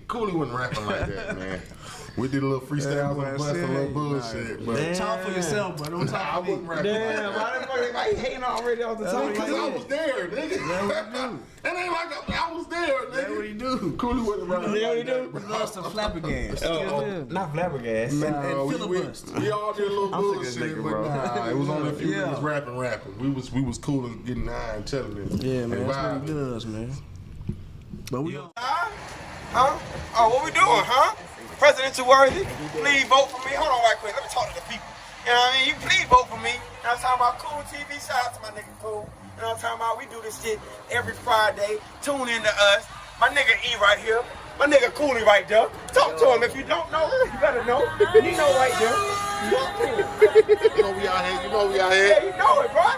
Cooley wasn't rapping like that, man. We did a little freestyle on the bus, a little bullshit. But talk for yourself, but don't talk for me. Damn, why you hating already all the time? Because I was there, nigga. That's what he do. It ain't like I was there, nigga. That's what he do. Cooley wasn't rapping. That's what he do. He loves some flabbergasted. Not flabbergasted. Nah, and filibuster. we all did a little bullshit, nigga, but bro. nah, it was only a few niggas rapping. We was cool and getting high and telling it. Yeah, man, And that's what he vibing. does, man. But we Huh? Oh, what we doing, huh? Presidential worthy? Please vote for me. Hold on right quick. Let me talk to the people. You know what I mean? You please vote for me. You know what I'm talking about? Cool TV. Shout out to my nigga Cool. You know what I'm talking about? We do this shit every Friday. Tune in to us. My nigga E right here. My nigga Cooley right there. Talk to him. If you don't know, you better know. He know right there. Talk to him. You know we out here. Yeah, you know it, bro.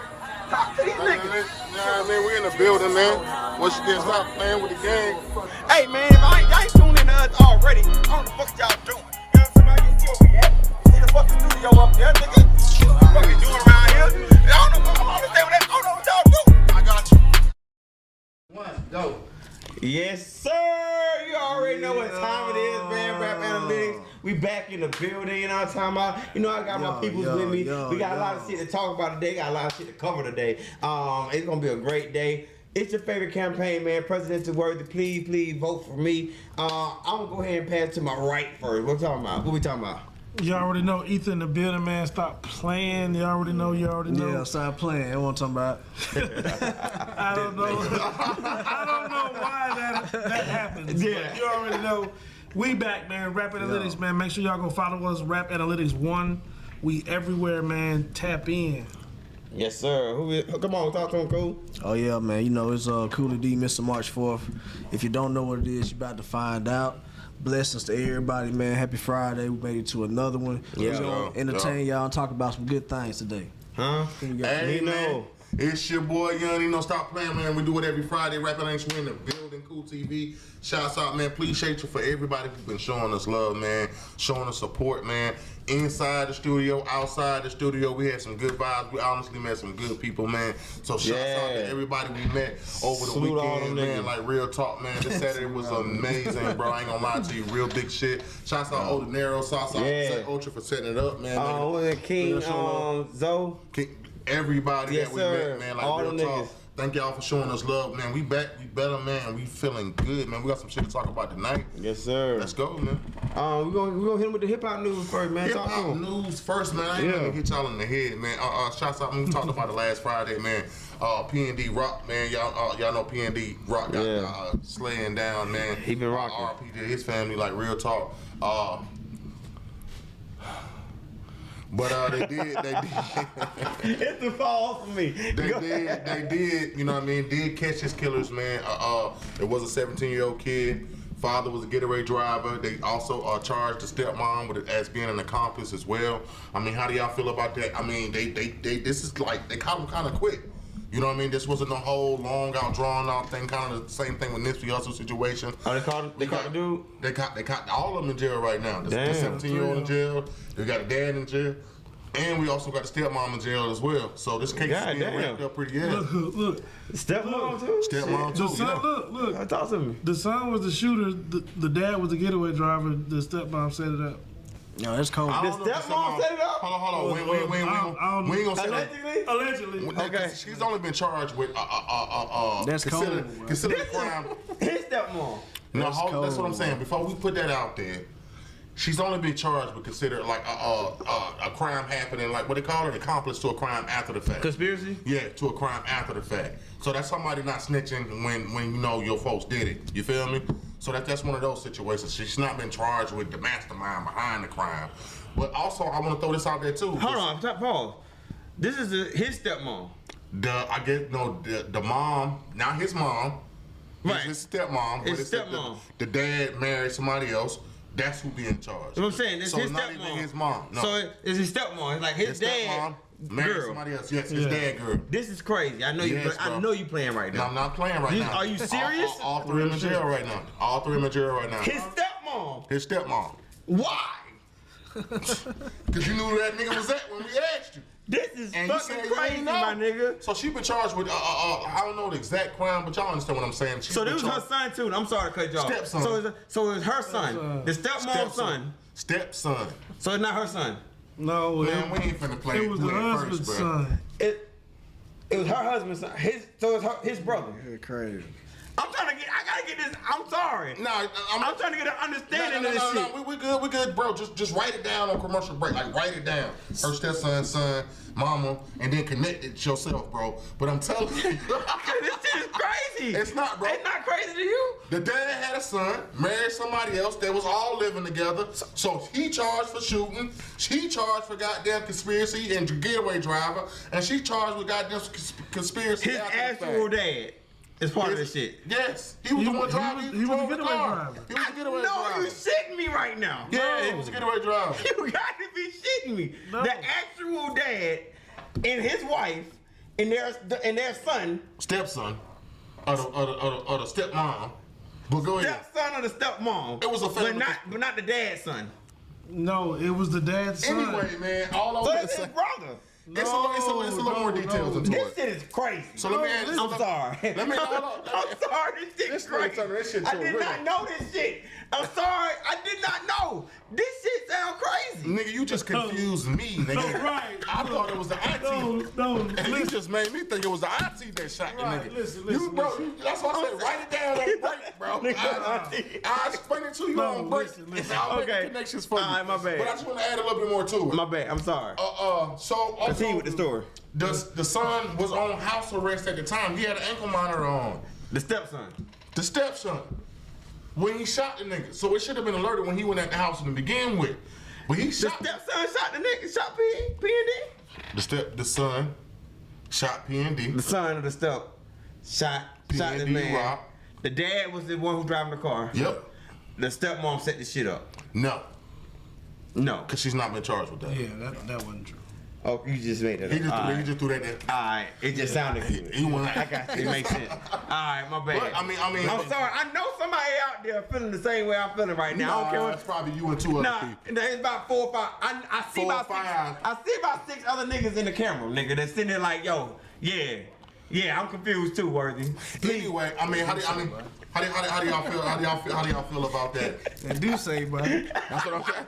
Talk to these niggas. Nah, man, we in the building, man. Once you get stop playing with the gang. Hey, man, if I ain't tuned in to us already, I don't know what the fuck y'all doing. You know what I'm saying? You see where we at? See the fucking studio up there, nigga? What the fuck you doing around here? I don't know what y'all doing. I got you. One, go. Yes, sir. You already know what time it is, man. Rap Analytics. We back in the building, you know what I'm talking about? You know, I got my peoples with me. We got a lot of shit to talk about today. Got a lot of shit to cover today. It's gonna be a great day. It's your favorite campaign, man. Presidential worthy. Please vote for me. I'm gonna go ahead and pass to my right first. What we talking about? What we talking about? You already know Ethan in the building, man. Stop playing. You already know. Yeah, stop playing. That's what I'm talking about. I don't know. I don't know why that happens. Yeah. But you already know. We back, man. Rap Analytics, man. Make sure y'all go follow us. Rap Analytics 1. We everywhere, man. Tap in. Yes, sir. Come on, talk to him, Cool. Oh yeah, man. You know it's Cooley D, Mr. March 4th. If you don't know what it is, you're about to find out. Blessings to everybody, man. Happy Friday. We made it to another one. Yeah, We're gonna entertain y'all and talk about some good things today. Huh? Hey, man. It's your boy Young. You know, stop playing, man. We do it every Friday. Rapping Ain't We in the building. Cool TV. Shouts out, man. Appreciate you for everybody who's been showing us love, man. Showing us support, man. Inside the studio, outside the studio, we had some good vibes. We honestly met some good people, man. So shouts out to everybody we met over the weekend, man. Like real talk, man. This Saturday was amazing, bro. I ain't gonna lie to you. Real big shit. Shouts out Ordinero. Shouts out to Ultra for setting it up, man. King Zoe. Everybody Yes, that we sir. met, man. Like all real them talk. niggas. Thank y'all for showing us love, man. We back, we better, man. We feeling good, man. We got some shit to talk about tonight. Yes, sir. Let's go, man. We're gonna hit him with the hip hop news first, man. Hip hop news first, man. I ain't gonna hit y'all in the head, man. Shouts out. We talked about it last Friday, man. P&D Rock, man. Y'all know P&D Rock got slaying down, man. He been rocking. RP to his family, like real talk. But they did. It's the fall for me. They did, you know what I mean, did catch his killers, man. It was a 17-year-old kid. Father was a getaway driver. They also charged the stepmom with it as being an accomplice as well. I mean, how do y'all feel about that? I mean, this is like, they caught him kind of quick. You know what I mean? This wasn't a whole long out, drawn out thing. Kind of the same thing with Nipsey Hussle situation. Oh, they caught the dude? They caught all of them in jail right now. The 17-year-old in jail. They got a dad in jail. And we also got the stepmom in jail as well. So this case is being wrapped up pretty good. Look. Stepmom too? Stepmom too, The son, look. Talk to me. The son was the shooter. The dad was the getaway driver. The stepmom set it up. No, that's cold. The stepmom set it up? Hold on. We ain't gonna say that. Allegedly. Okay. She's only been charged with that's considered a crime. His stepmom. No, that's what I'm saying. Before we put that out there, she's only been charged with considered like a crime happening, like what they call it, accomplice to a crime after the fact. Conspiracy? Yeah, to a crime after the fact. So that's somebody not snitching when you know your folks did it. You feel me? So that's one of those situations. She's not been charged with the mastermind behind the crime. But also, I want to throw this out there too. Hold on, pause. This is his stepmom. The mom, not his mom. Right. His stepmom. His stepmom. The dad married somebody else. That's who being charged. What I'm saying, it's so his not stepmom. even his mom. No. So it's his stepmom. It's like his dad. Married girl. somebody else. Yes, his dad girl. This is crazy. I know Yes, you playing right No, now. I'm not playing right now. Are you serious? All three of them in jail right now. All three of them in jail right now. His stepmom. His stepmom. Why? Because you knew where that nigga was at when we asked you. This is And you fucking said you crazy, ain't know. my nigga. So she been charged with I don't know the exact crime, but y'all understand what I'm saying. She So been this was her charged- son too. I'm sorry to cut you off. Stepson. So it's her son, the stepmom's son. Stepson. So it's not her son. No, Man, we ain't finna play it was the play it husband's first, bro. son. It was her husband's son. So it's his brother. Yeah, crazy. I gotta get this. I'm sorry. Nah, I'm trying to get an understanding of this shit. No, we good, bro. Just write it down on commercial break. Like, write it down. Her stepson, son, mama, and then connect it yourself, bro. But I'm telling you. This shit is crazy. It's not, bro. It's not crazy to you? The dad had a son, married somebody else. They was all living together. So he charged for shooting. She charged for goddamn conspiracy and getaway driver. And she charged with goddamn conspiracy. His after the actual fact. dad is part of this shit. Yes. He was the one driving. He was drove the the getaway car. driver. He was the getaway No, driver. you shitting me right now. Yeah, he was a getaway driver. You got to be shitting me. No. The actual dad and his wife and their son, Stepson. Or the stepmom. But go ahead. stepson of the stepmom. It was a family. but not the dad's son. No, it was the dad's son. Anyway, man, all So over it's his brother. it's a little more details into This it. shit is crazy. So let me ask you. I'm sorry. Let me hold on. I'm sorry. This shit This is crazy. nigga this shit I so did real. not know this shit. I'm sorry. I did not know. This shit sound crazy. Nigga, you just confused me, nigga. No, right. I thought it was the auntie. No, And you listen. just made me think it was the auntie that shot the Right, nigga. listen, That's why I said write it down on break, bro. I'll explain it to you No, on break. listen. It's all Okay. connections for you. All right, my bad. But I just want to add a little bit more to it. My bad. I'm sorry. So also, Continue with the story. The son was on house arrest at the time. He had an ankle monitor on. The stepson. The stepson. When he shot the nigga. So it should have been alerted when he went at the house to begin with. But he The shot stepson shot the nigga. Shot P&D. the son shot P&D. The son of the shot this P&D man. Rob. The dad was the one who driving the car. Yep. The stepmom set the shit up. No, No. because she's not been charged with that. Yeah, that wasn't true. Oh, you just made that He up. just, All he right. just threw that there. Alright, it just sounded good. He went. I got you. It makes sense. Alright, my bad. But, I mean, I'm sorry. I know somebody out there feeling the same way I'm feeling right now. I don't care Nah, what. it's probably you and two other Nah, people. it's about 4 or 5. I see 4 or about 5. I see about 6 other niggas in the camera, nigga, that's sitting there like, yo, yeah, I'm confused too, Worthy. Anyway, I mean, how do y'all feel? How do y'all feel about that? They do say, bro. That's what I'm saying.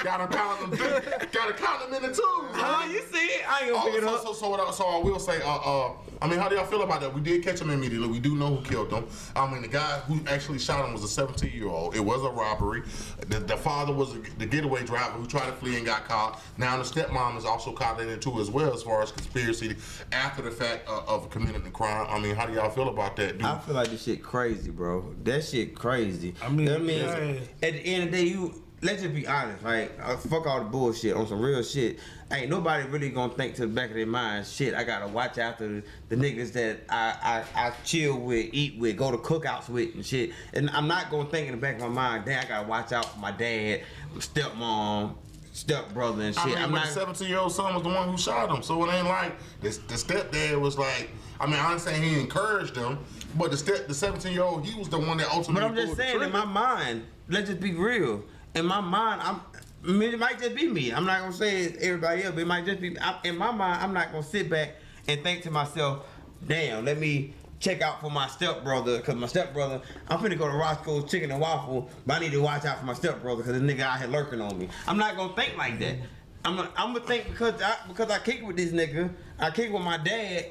Gotta count them in the twos. Oh, you see it? I ain't gonna pick it up. So I will say, I mean, how do y'all feel about that? We did catch him immediately. We do know who killed him. I mean, the guy who actually shot him was a 17-year-old. It was a robbery. The father was the getaway driver who tried to flee and got caught. Now the stepmom is also caught in it too as well, as far as conspiracy after the fact of committing the crime. I mean, how do y'all feel about that, dude? I feel like this shit crazy, bro. That shit crazy. I mean, at the end of the day, let's just be honest, like, fuck all the bullshit on some real shit. Ain't nobody really gonna think to the back of their mind, shit, I gotta watch after the niggas that I chill with, eat with, go to cookouts with and shit. And I'm not gonna think in the back of my mind, damn, I gotta watch out for my dad, stepmom, stepbrother and shit. I mean, but the 17-year-old son was the one who shot him, so it ain't like the stepdad was like. I mean, I'm saying he encouraged him, but the 17-year-old, he was the one that ultimately. But I'm just pulled the saying, in trigger. my mind, let's just be real. In my mind, it might just be me. I'm not gonna say it's everybody else, but it might just be. In my mind, I'm not gonna sit back and think to myself, damn, let me check out for my stepbrother, because my stepbrother, I'm finna go to Roscoe's Chicken and Waffle, but I need to watch out for my stepbrother because this nigga out here lurking on me. I'm not gonna think like that. I'm gonna think because I kick with this nigga, I kick with my dad,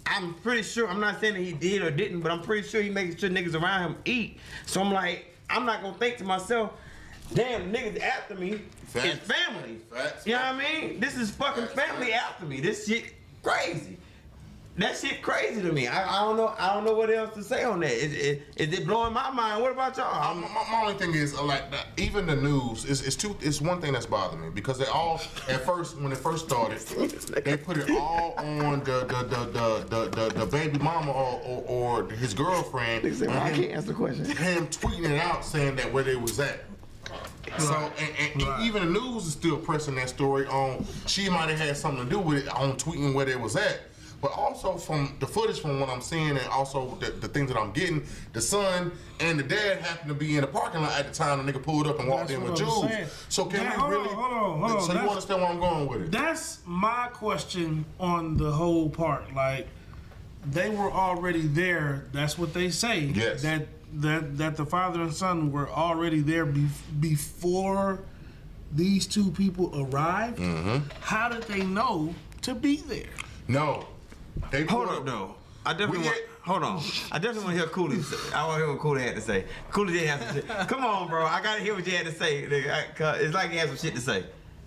I'm pretty sure, I'm not saying that he did or didn't, but I'm pretty sure he making sure niggas around him eat. So I'm like, I'm not gonna think to myself, damn, niggas after me Facts. is family. Facts. You know what I mean? This is fucking family after me. This shit crazy. That shit crazy to me. I don't know what else to say on that. Is it blowing my mind? What about y'all? My only thing is like even the news it's one thing that's bothering me because they all at first when it first started they put it all on the baby mama or his girlfriend. I can't answer the question. Him tweeting it out saying that where they was at. So and even the news is still pressing that story on. She might have had something to do with it on tweeting where they was at. But also from the footage from what I'm seeing and also the things that I'm getting, the son and the dad happened to be in the parking lot at the time the nigga pulled up and walked in with Jules. So can we really? Hold on. So you understand where I'm going with it? That's my question on the whole part. Like, they were already there. That's what they say. Yes. That the father and son were already there before these two people arrived. Mm-hmm. How did they know to be there? No. They Hold up, though. I definitely want to hear Cooley. I want to hear what Cooley had to say. Cooley did have some shit. Come on, bro. I gotta hear what you had to say. Nigga. It's like he had some shit to say.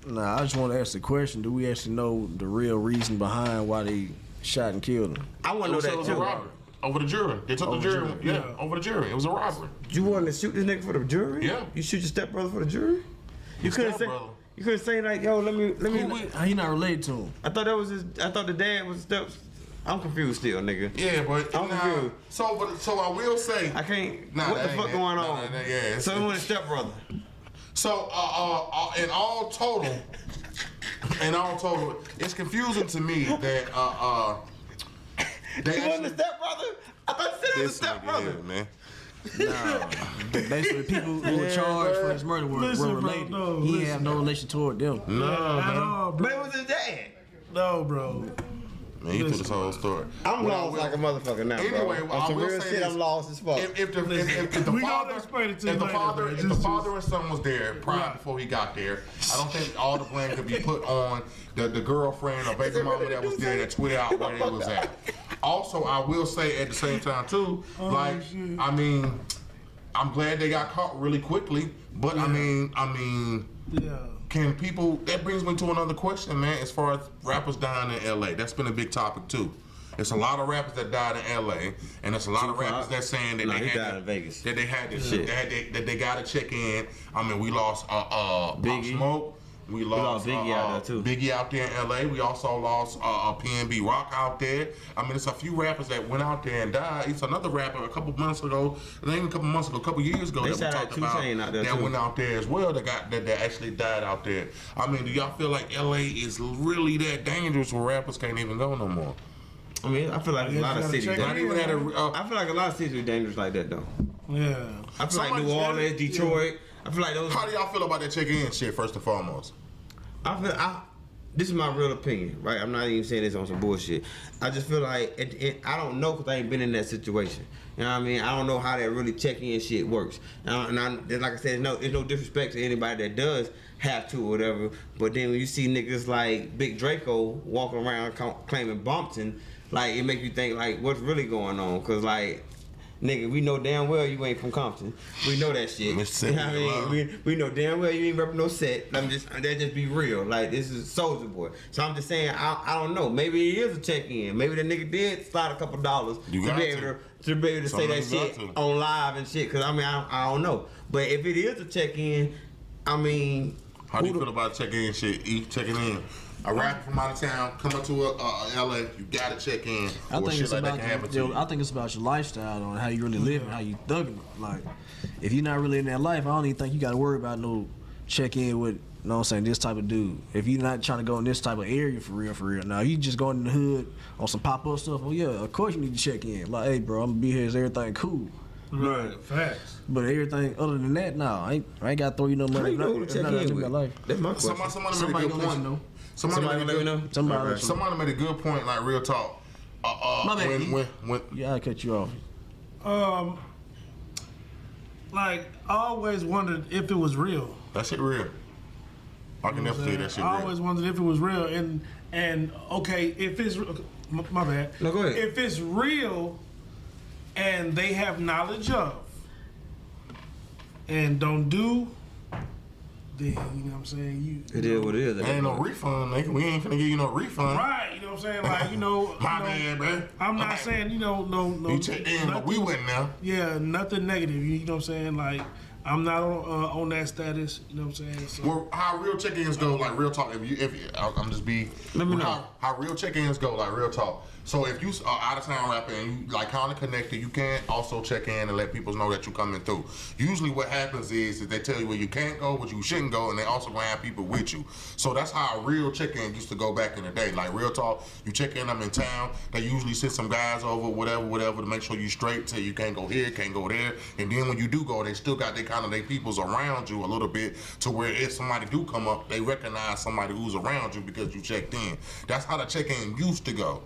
Nah, I just want to ask the question: do we actually know the real reason behind why they shot and killed him? I want to know It that was a too. robbery. Over the jury. They took the jury. Yeah, over the jury. It was a robbery. You wanted to shoot this nigga for the jury? Yeah. You shoot your stepbrother for the jury? You couldn't say. stepbrother. You couldn't say like, yo, let me. How you not related to him? I thought that was his. I thought the dad was steps. I'm confused still, nigga. Yeah, but I'm confused. So I will say. I can't. Nah, what the that fuck ain't going it. on? Nah, yeah. So he was his stepbrother. So in all total, it's confusing to me that they He wasn't a stepbrother. I thought you said he was a stepbrother. man. No. Basically, the people who were charged for his murder were related. He had no relation toward them. No, At man. all, But bro. it was his dad. No, bro. Man, he took this whole story. I'm What I lost will- like a motherfucker now, Anyway, bro. I On some will real say shit, this. I'm lost as fuck. If the We father, gonna explain it to you if the later, father, man. if Just- the father and son was there prior Right. before he got there, I don't think all the blame could be put on the girlfriend or baby mama that was there that tweeted out where it was at. Also, I will say at the same time too, like shit. I mean, I'm glad they got caught really quickly, but I mean, Yeah. can people? That brings me to another question, man. As far as rappers dying in LA, that's been a big topic too. There's a lot of rappers that died in LA, and there's a lot of rappers that saying that Nah, they he had died to, in Vegas. that they had to, Shit. that they got to check in. I mean, we lost Pop Biggie. Smoke. We lost Biggie out there, too. Biggie out there in LA. We also lost PNB Rock out there. I mean, it's a few rappers that went out there and died. It's another rapper a couple months ago, not even a couple months ago, a couple years ago They that we shot talked at about 2 Chainz out there, that too. went out there as well. That actually died out there. I mean, do y'all feel like LA is really that dangerous where rappers can't even go no more? I mean, I feel like a lot of cities. check that- Not even at a. I feel like a lot of cities are dangerous like that though. Yeah. I feel like Somebody New said- Orleans, Detroit. I feel like those. How do y'all feel about that check-in shit? First and foremost. This is my real opinion, right? I'm not even saying this on some bullshit. I just feel like I don't know because I ain't been in that situation. You know what I mean? I don't know how that really check-in shit works. And like I said, it's no disrespect to anybody that does have to or whatever. But then when you see niggas like Big Draco walking around claiming Bumpton, like it makes you think like what's really going on? Cause like. Nigga, we know damn well you ain't from Compton. We know that shit. Mississippi, You know what I mean? We know damn well you ain't repping no set. That just be real. Like this is Soulja Boy. So I'm just saying I don't know. Maybe it is a check-in. Maybe the nigga did slide a couple dollars You to got be to. able to be able to say that Somebody's shit got to. on live and shit. Cause I mean I don't know. But if it is a check-in, I mean How do you feel about checking in shit? Checking in. A rapper from out of town come up to LA, you gotta check in. I think shit it's like that about can happen to you. I think it's about your lifestyle and how you really live and how you thugging. Like, if you're not really in that life, I don't even think you got to worry about no check in with, you know what I'm saying, this type of dude. If you're not trying to go in this type of area for real. Now, you just going in the hood on some pop-up stuff, well, yeah, of course you need to check in. Like, hey, bro, I'm gonna be here. Is everything cool? Right. Facts. But everything other than that, no, I ain't got to throw you no how money. you know who to It's check not in in with? my life. That's my question. Somebody Somebody made a gonna good let you point. know. Somebody let me know. Somebody let you know. Somebody made a good point, like real talk. My bad, When Yeah, I cut you off. Like, I always wondered if it was real. that shit real. I can never say that shit I real. always wondered if it was real. And okay, if it's my bad. No, go ahead. If it's real, and they have knowledge of, and don't do, then you know what I'm saying. It is what it is. There ain't no refund, nigga. We ain't finna give you no refund. Right, you know what I'm saying? Like, you know, My bad, man. I'm not saying, you know, no. You checked in, but we went now. Yeah, nothing negative. You know what I'm saying? Like, I'm not on that status. You know what I'm saying? So, Well, how real check-ins go, like real talk. If I'm just be. Let me know. How real check-ins go, like real talk. So if you are out of town rapper and you like kind of connected, you can also check in and let people know that you're coming through. Usually what happens is that they tell you where you can't go, but you shouldn't go, and they also gonna have people with you. So that's how a real check-in used to go back in the day. Like real talk, you check in, I'm in town. They usually send some guys over, whatever, to make sure you straight. Tell you can't go here, can't go there, and then when you do go, they still got their peoples around you a little bit to where if somebody do come up, they recognize somebody who's around you because you checked in. That's how the check-in used to go.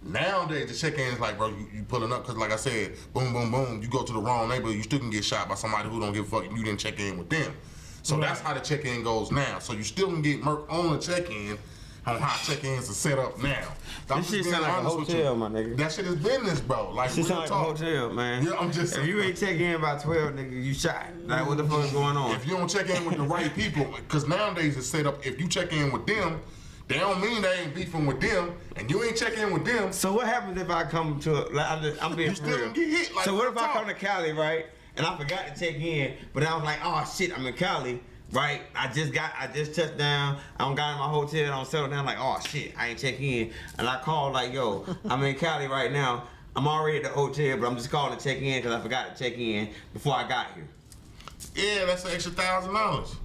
Nowadays, the check-in is like, bro, you pulling up, because like I said, boom, boom, boom, you go to the wrong neighborhood, you still can get shot by somebody who don't give a fuck, you didn't check in with them. So that's how the check-in goes now. So you still can get murked on the check-in on how check-ins are set up now. This shit sound like a hotel, my nigga. That shit is business, bro. Like, this shit sound like a hotel, man. Yeah, I'm just saying. If you ain't check in by 12, nigga, you shot. Like, what the fuck is going on? If you don't check in with the right people, because nowadays it's set up, if you check in with them, they don't mean they ain't beefing with them, and you ain't checking in with them. So what happens if I come to, I'm being you still real. gonna get hit. Like, so what if I come to Cali, right, and I forgot to check in, but I was like, oh shit, I'm in Cali, right? I just touched down, I don't got in my hotel, I don't settle down, like, oh shit, I ain't check in, and I called like, yo, I'm in Cali right now, I'm already at the hotel, but I'm just calling to check in because I forgot to check in before I got here. Yeah, that's an extra $1,000.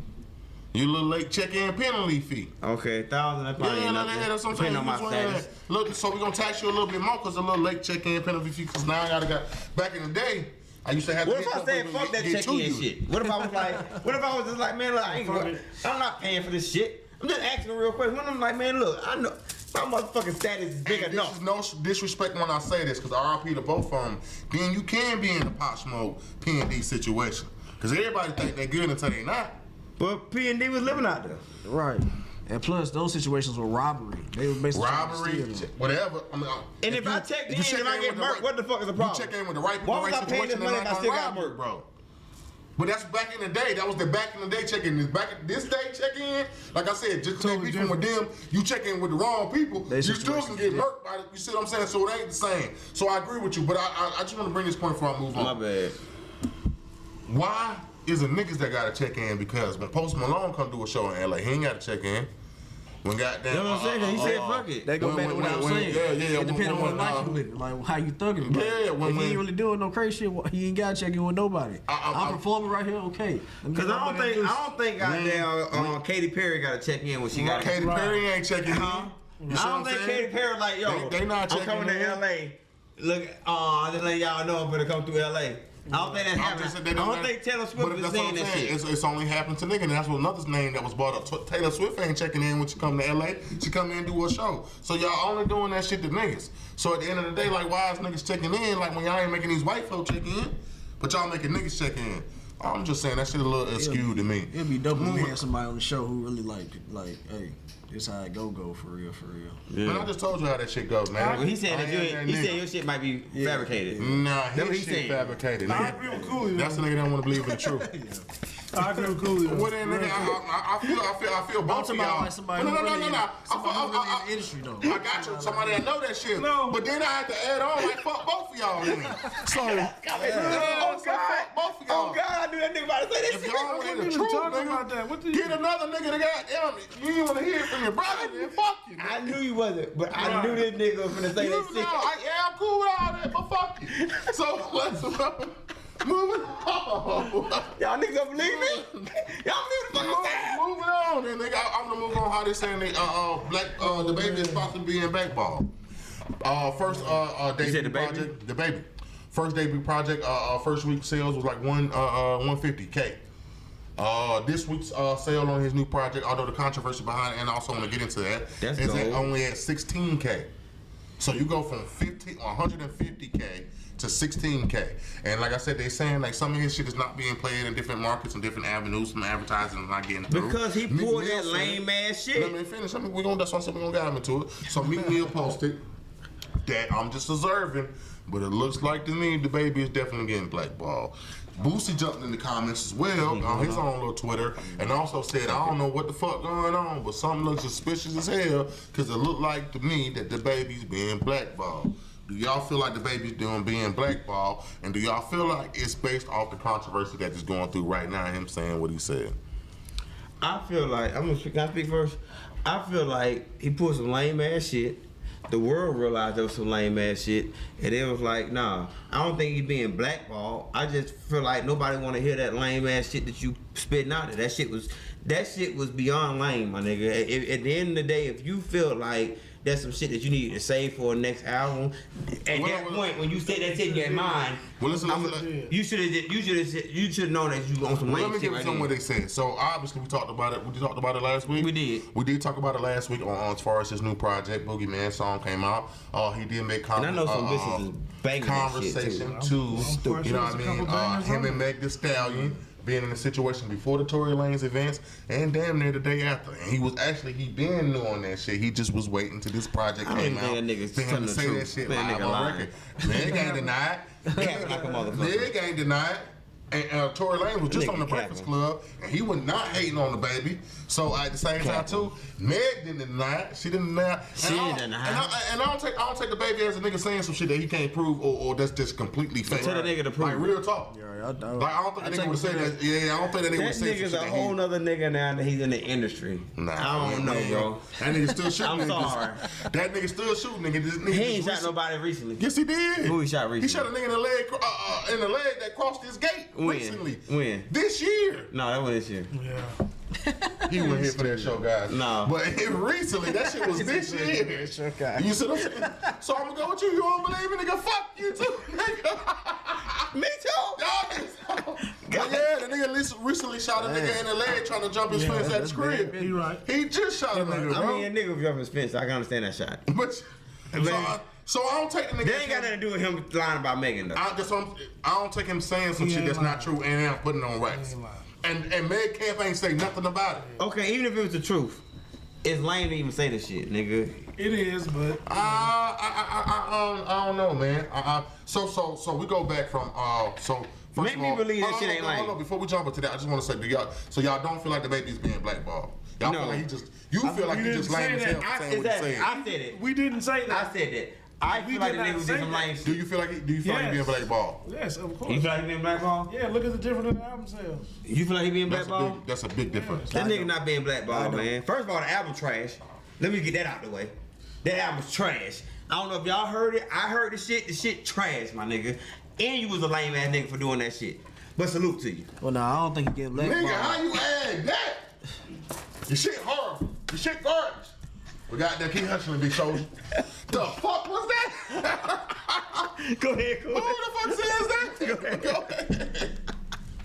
You little late check-in penalty fee. Okay, 1,000. That's probably enough. Yeah, that's what I'm saying. Depending on my status. Look, so we're gonna tax you a little bit more because a little late check-in penalty fee. Because now I gotta go. Back in the day, I used to have. What if I said fuck that check-in shit? What if I was like, what if I was just like, man, look, I'm not paying for this shit. I'm just asking a real question. When I'm like, man, look, I know my motherfucking status is big enough. This is no disrespect when I say this, because RIP to both of them. Then you can be in a Pop Smoke P&D situation, because everybody think they're good until they not. But P&D was living out there. Right. And plus, those situations were robbery. They were basically robbery, whatever. I mean, and if I check in and I get murked, what the fuck is the problem? You check in with the right people, why was I paying this money if I still got murked, bro? But that's back in the day. That was the back in the day check-in. This day check-in, like I said, just because they beefing with them, you check in with the wrong people, you still can get murked by it. You see what I'm saying? So it ain't the same. So I agree with you, but I just want to bring this point before I move on. My bad. Why is it niggas that gotta check in? Because when Post Malone come do a show in LA, he ain't gotta check in. When goddamn, you know what I'm saying? He said fuck it. They go back to what I was saying. Yeah. It depends on what life you living, like how you thugging. Yeah, if he ain't really doing no crazy shit, he ain't gotta check in with nobody. I'm performing right here, okay. Because I don't think goddamn Katy Perry gotta check in when she got. Katy Perry ain't checking in. I don't think Katy Perry like, yo, they not checking I'm coming to LA. Look, I just let y'all know I'm gonna come through LA. I don't think that happened. I don't think Taylor Swift is saying that shit. It's only happened to nigga, and that's what another name that was brought up. Taylor Swift ain't checking in when she come to LA. She come in and do a show. So y'all only doing that shit to niggas. So at the end of the day, like, why is niggas checking in? Like, when y'all ain't making these white folks check in, but y'all making niggas check in. I'm just saying that shit a little skewed to me. It'd be dope if we had somebody on the show who really like, hey, this how it go for real. Yeah. Man, I just told you how that shit goes, man. Well, he said that he said your shit might be fabricated. Nah, his shit fabricated. I agree with Coolio. That's the nigga that don't want to believe in the truth. I agree with Coolio. Well then, nigga, I feel both of y'all. Like somebody no. Somebody really in the industry though. I got you. Somebody that know that shit. No. But then I had to add on like fuck both of y'all. Sorry. Oh God, both of y'all. Oh God, I knew that nigga about to say that If shit. y'all want to hear the truth, nigga, get another nigga that goddamn. You ain't want to hear it from your brother, then fuck you. I knew you wasn't, but I knew this nigga was finna say that shit. I'm cool with all that, but fuck you. So let's moving on. Y'all niggas don't believe me? Y'all believe the fuck I'm saying? Moving on, then nigga. I'm gonna move on how they saying they the baby is supposed to be in blackball. First debut project, the baby. First debut project, first week sales was like 150K. This week's sale on his new project, although the controversy behind it, and I also want to get into that, is only at 16K. So you go from 150K to 16K. And like I said, they saying like some of his shit is not being played in different markets and different avenues. Some advertising is not getting through. Because he pulled that lame ass shit. Let me finish. That's why I said we're gonna get him into it. So Meek Mill posted that I'm just observing, but it looks like to me the baby is definitely getting blackballed. Boosie jumped in the comments as well on his own little Twitter and also said, I don't know what the fuck going on, but something looks suspicious as hell because it looked like to me that the baby's being blackballed. Do y'all feel like the baby's being blackballed, and do y'all feel like it's based off the controversy that is going through right now, him saying what he said? I feel like, can I speak first? I feel like he pulled some lame ass shit the world realized there was some lame ass shit, and it was like, nah, I don't think he's being blackballed. I just feel like nobody want to hear that lame ass shit that you spitting out there. That shit was beyond lame, my nigga. At the end of the day, if you feel like that's some shit that you need to save for the next album, at that point when you said that shit in your mind, you should have known that you on some lame shit. Let me give you some what they said. So obviously we talked about it. We talked about it last week. We did. We did talk about it last week on as far as his new project, Boogeyman song came out. He did make and I know some bitches is banging conversation that shit too. You know what I mean? Him and Meg Thee Stallion being in a situation before the Tory Lanez events and damn near the day after. And he been doing that shit. He just was waiting till this project came out. That nigga's for him to say that shit live on record. Meg ain't denied. Meg ain't denied. And Tory Lanez was just on the Breakfast Club, and he was not hating on the baby. So at the same time too, Meg didn't deny it. She didn't deny it. And I don't take the baby as a nigga saying some shit that he can't prove or that's just completely fake. Tell the nigga to prove. Like real talk. I don't Like I don't think the nigga would say that. Yeah, I don't think that nigga would say that some nigga's shit. a whole nother nigga now that he's in the industry. Nah, I don't know, bro. That nigga still shooting. I'm sorry. That nigga still shooting. Nigga, this nigga He ain't shot nobody recently. Yes, he did. Who he shot recently? He shot a nigga in the leg that crossed his gate recently. When? This year. No, that was this year. Yeah. He went here for that show, guys. No. But recently, that shit was this year. You see what I'm saying? So I'm gonna go with you. You don't believe me, nigga? Fuck you too, nigga. Me too. Y'all but yeah, the nigga recently shot a nigga in the leg trying to jump his fence at his crib. He right. He just shot a nigga, bro. I mean, a nigga was jumping his fence. I can understand that shot. But so I don't take the nigga. They ain't got nothing to do with him lying about Megan though. I don't take him saying some shit that's not true and I'm putting it on wax. And Meg Camp ain't say nothing about it. Okay, even if it was the truth, it's lame to even say this shit, nigga. It is, but I don't know, man. So we go back from so. Make me believe that shit ain't lame. Hold on, before we jump into that, I just want to say, y'all don't feel like the baby's being blackballed? Y'all feel like feel like he just lame as hell for saying what he's saying? I said it. we didn't say that. I said that. I feel like the nigga was doing some lame shit. Do you feel like he being blackballed? Yes, of course. You feel like he being blackballed? Yeah, look at the difference in the album sales. You feel like he being blackballed? That's a big difference. That nigga not being blackballed, man. First of all, the album trash. Let me get that out the way. That album's trash. I don't know if y'all heard it. I heard the shit. The shit trash, my nigga. And you was a lame ass nigga for doing that shit. But salute to you. Well, no, I don't think he getting blackballed. Nigga, how you add that? Your shit horrible. Your shit garbage. We got that King Hutchinson big soldier. The fuck was that? Go ahead, Who the fuck says that? Go ahead.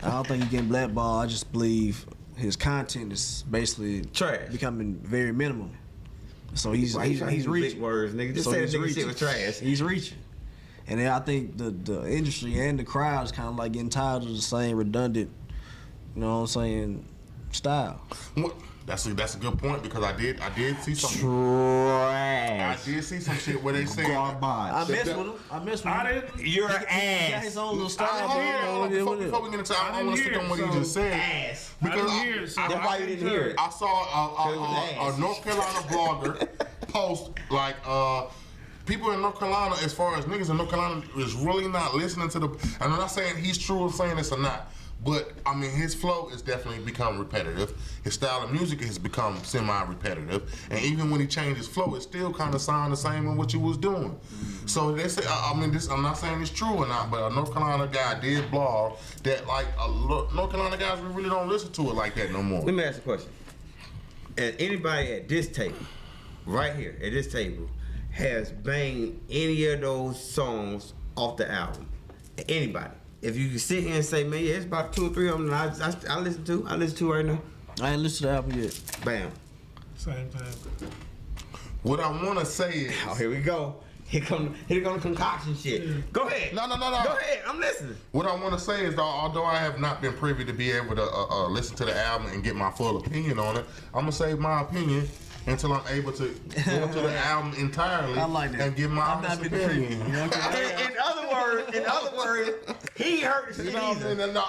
I don't think he getting blackballed. I just believe his content is basically Trash. becoming very minimum. So he's reaching. Big words, nigga. Just say the nigga shit was trash. He's reaching. And then I think the industry and the crowd is kind of like getting tired of the same redundant, you know what I'm saying, style. That's a good point because I did see some Trash. I did see some shit where they say Garbage. I mess with him. You're an He got ass. his own little style. Before we get into I want to stick on what he just said. Ass. Because That's why you didn't hear it. I saw a North Carolina blogger post like people in North Carolina, as far as niggas in North Carolina, is really not listening to the. And I'm not saying he's true of saying this or not, but I mean his flow has definitely become repetitive. His style of music has become semi-repetitive, and even when he changed his flow, it still kind of sounded the same in what you was doing. So they say, I mean, this. I'm not saying it's true or not, but a North Carolina guy did blog that like North Carolina guys, we really don't listen to it like that no more. Let me ask you a question. And anybody at this table, right here at this table, has banged any of those songs off the album? Anybody? If you can sit here and say, man, yeah, it's about 2 or 3 of them that I listen to right now. I ain't listened to the album yet. Bam. Same thing. What I want to say is, Oh, here we go. Here come the concoction shit. Go ahead. No. Go ahead. I'm listening. What I want to say is, although I have not been privy to be able to listen to the album and get my full opinion on it, I'm gonna save my opinion until I'm able to go into the album entirely I like that. and give my honest opinion. In other words, he heard the shit either. No,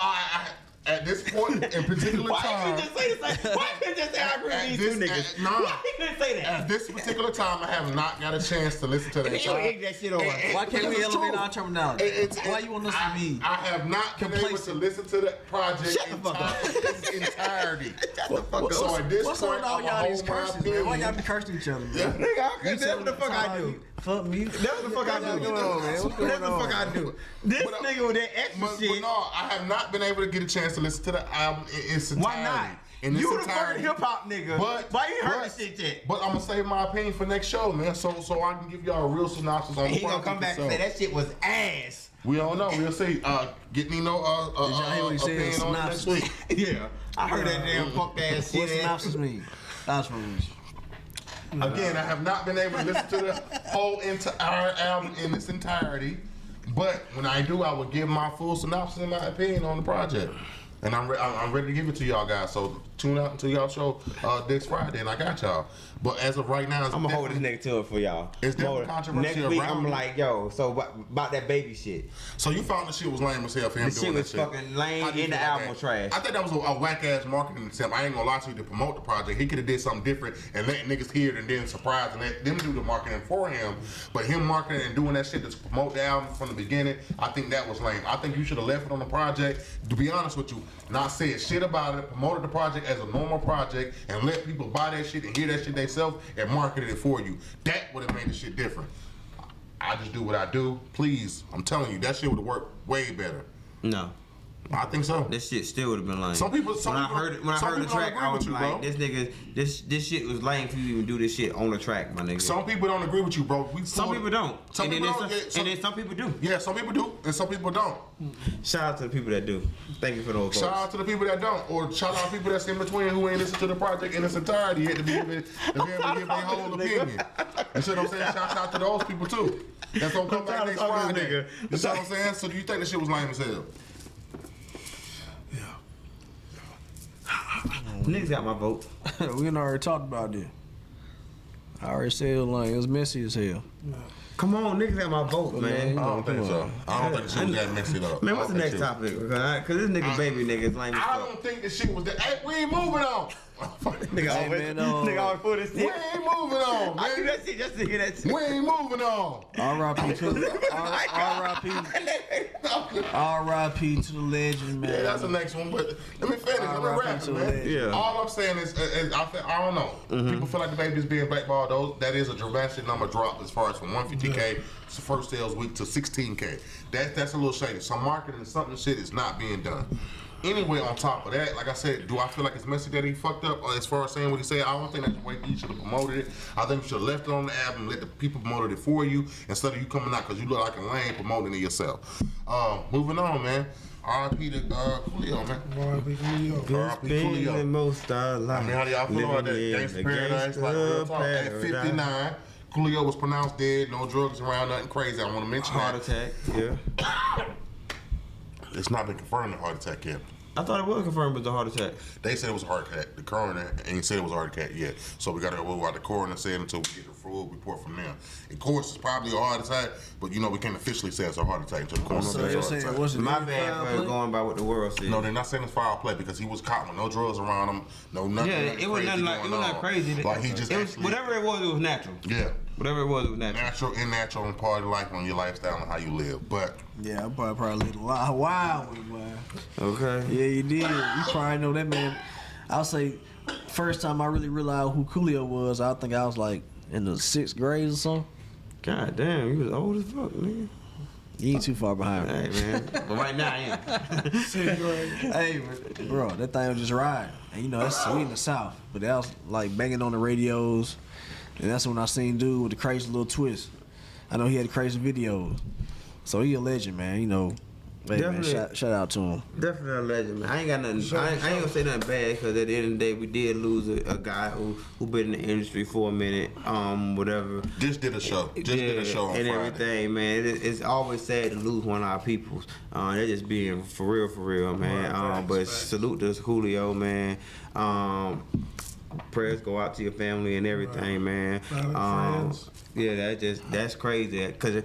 At this point, in particular Why time, couldn't you just say the same? Why couldn't you just say I agree with these two niggas? Why couldn't say that? At this particular time, I have not got a chance to listen to that He show. don't egg that shit on. Why can't we It's elevate true. our terminology? Why you want to listen to me? I have not been able to Complacent. listen to that project Shut the fuck up. in its entirety. Fuck So at this What's point, on all I'm y'all these hold my curses, man? Why opinion. y'all be cursing each other, man? Nigga, that's what the fuck I do. Fuck me. That's what the fuck I do. What's going on, man? What's going That's the fuck I do. This But, nigga with that extra But shit. no, I have not been able to get a chance to listen to the album in its entirety. Why not? In its You the fucking entirety. hip hop nigga. But why you heard but- the shit yet? But I'm gonna save my opinion for next show, man. So I can give y'all a real synopsis on the He gonna project come back and say itself. that shit was ass. We don't know. We'll see. Get Nino y'all hear what he said? opinion on it next Synopsis. week. Yeah, I heard that damn fuck ass shit. What synopsis mean? That's what it is. Again, I have not been able to listen to the whole entire album in its entirety, but when I do, I will give my full synopsis and my opinion on the project. And I'm ready to give it to y'all guys. So tune out until y'all show next Friday, and I got y'all. But as of right now, it's I'm gonna hold this definitely- nigga to it for y'all. It's definitely Hold it. controversy Next week, around I'm it. like, yo, so about that baby shit. So you found the shit was lame as hell for him The doing shit that was shit. fucking lame How do you and the feel about album that? was trash. I think that was a whack ass marketing attempt. I ain't gonna lie to you to promote the project. He could have did something different and let niggas hear it and then surprise and let them do the marketing for him. But him marketing and doing that shit to promote the album from the beginning, I think that was lame. I think you should have left it on the project. To be honest with you, not said shit about it, promoted the project as a normal project, and let people buy that shit and hear that shit themselves and marketed it for you. That would have made the shit different. I just do what I do. Please, I'm telling you, that shit would have worked way better. No. I think so. This shit still would have been lame. Some people- when I heard the don't track, agree I with was you, like, bro. this nigga, this shit was lame for you to even do this shit on the track, my nigga. Some people don't agree with you, bro. Some people don't. Some and people then don't. there's some, and then some people do. Yeah, some people do, and some people don't. Shout out to the people that do. Thank you for those Shout votes. out to the people that don't, or shout out to people that's in between who ain't listened to the project in its entirety yet to be able to give their whole opinion. You see what I'm saying? Shout out to those people too. That's gonna come back next Friday. nigga. You see what I'm saying? So do you think the shit was lame as hell? Niggas got my vote. We done already talked about this. I already said like it was messy as hell. Come on, niggas got my vote, man. I don't think so. I don't think the shit was that messed it up. Man, I what's don't the think next shit- topic? Cause this nigga baby nigga is lame as I fuck. don't think the shit was that. Hey, we ain't moving on. Nigga Hey, always, man, nigga always pull this We shit. ain't moving on, I do man. that shit just to hear that shit. We ain't moving on. R.I.P. to R.I.P. to the legend, man. Yeah, that's the next one. But let me finish. Let me R.I.P. wrap to it, the man. legend. Yeah. All I'm saying is I don't know. People feel like the baby's being blackballed. Though that is a dramatic number drop as far as from 150K to first sales week to 16K. That's a little shady. Some marketing and something shit is not being done. Anyway, on top of that, like I said, do I feel like it's messy that he fucked up as far as saying what he said? I don't think that's the way he should have promoted it. I think you should have left it on the album, let the people promote it for you instead of you coming out because you look like a lame promoting it yourself. Moving on, man. R.I.P. to Coolio, man. R.I.P. Been the Coolio. most I I like. mean, how do y'all feel about that? Living in Gangsta the Paradise, like real talk. At paradise. 59, Coolio was pronounced dead, no drugs around, nothing crazy. I want to mention Heart that. attack, yeah. It's not been confirmed a heart attack yet. I thought it was confirmed with the heart attack. They said it was a heart attack. The coroner ain't said it was a heart attack yet. So we got to go with what the coroner said until we get the full report from them. Of course, it's probably a heart attack, but you know we can't officially say it's a heart attack until the coroner So says you're it's a heart saying attack. what's it? My bad for going by what the world said. No, they're not saying it's foul play because he was caught with no drugs around him, no nothing. Yeah, nothing it was crazy nothing like it going was not on. crazy. Like he just it was actually, whatever it was natural. yeah, Whatever it was natural. natural and natural and part of life on your lifestyle and how you live. But Yeah, I probably lived a lot wild with man. Okay. Yeah, you did. You probably know that man. I'll say, first time I really realized who Coolio was, I think I was like in the 6th grade or something. God damn, you was old as fuck, nigga. You ain't too far behind me. Hey man, but right now I am. Hey, bro, that thing was just riding. And you know, that's we in the South, but that was like banging on the radios. And that's when I seen dude with the crazy little twist. I know he had crazy videos. So he a legend, man. You know, hey, man, Definitely. shout out to him. Definitely a legend, man. I ain't got nothing. I ain't gonna say nothing bad because at the end of the day, we did lose a guy who been in the industry for a minute. Whatever. just did a show. Just did a show on and Friday. everything, man. It's always sad to lose one of our peoples. They're just being for real, man. Right, But facts. salute to Julio, man. Prayers go out to your family and everything, man. Family, friends. Yeah, that's crazy. Cause I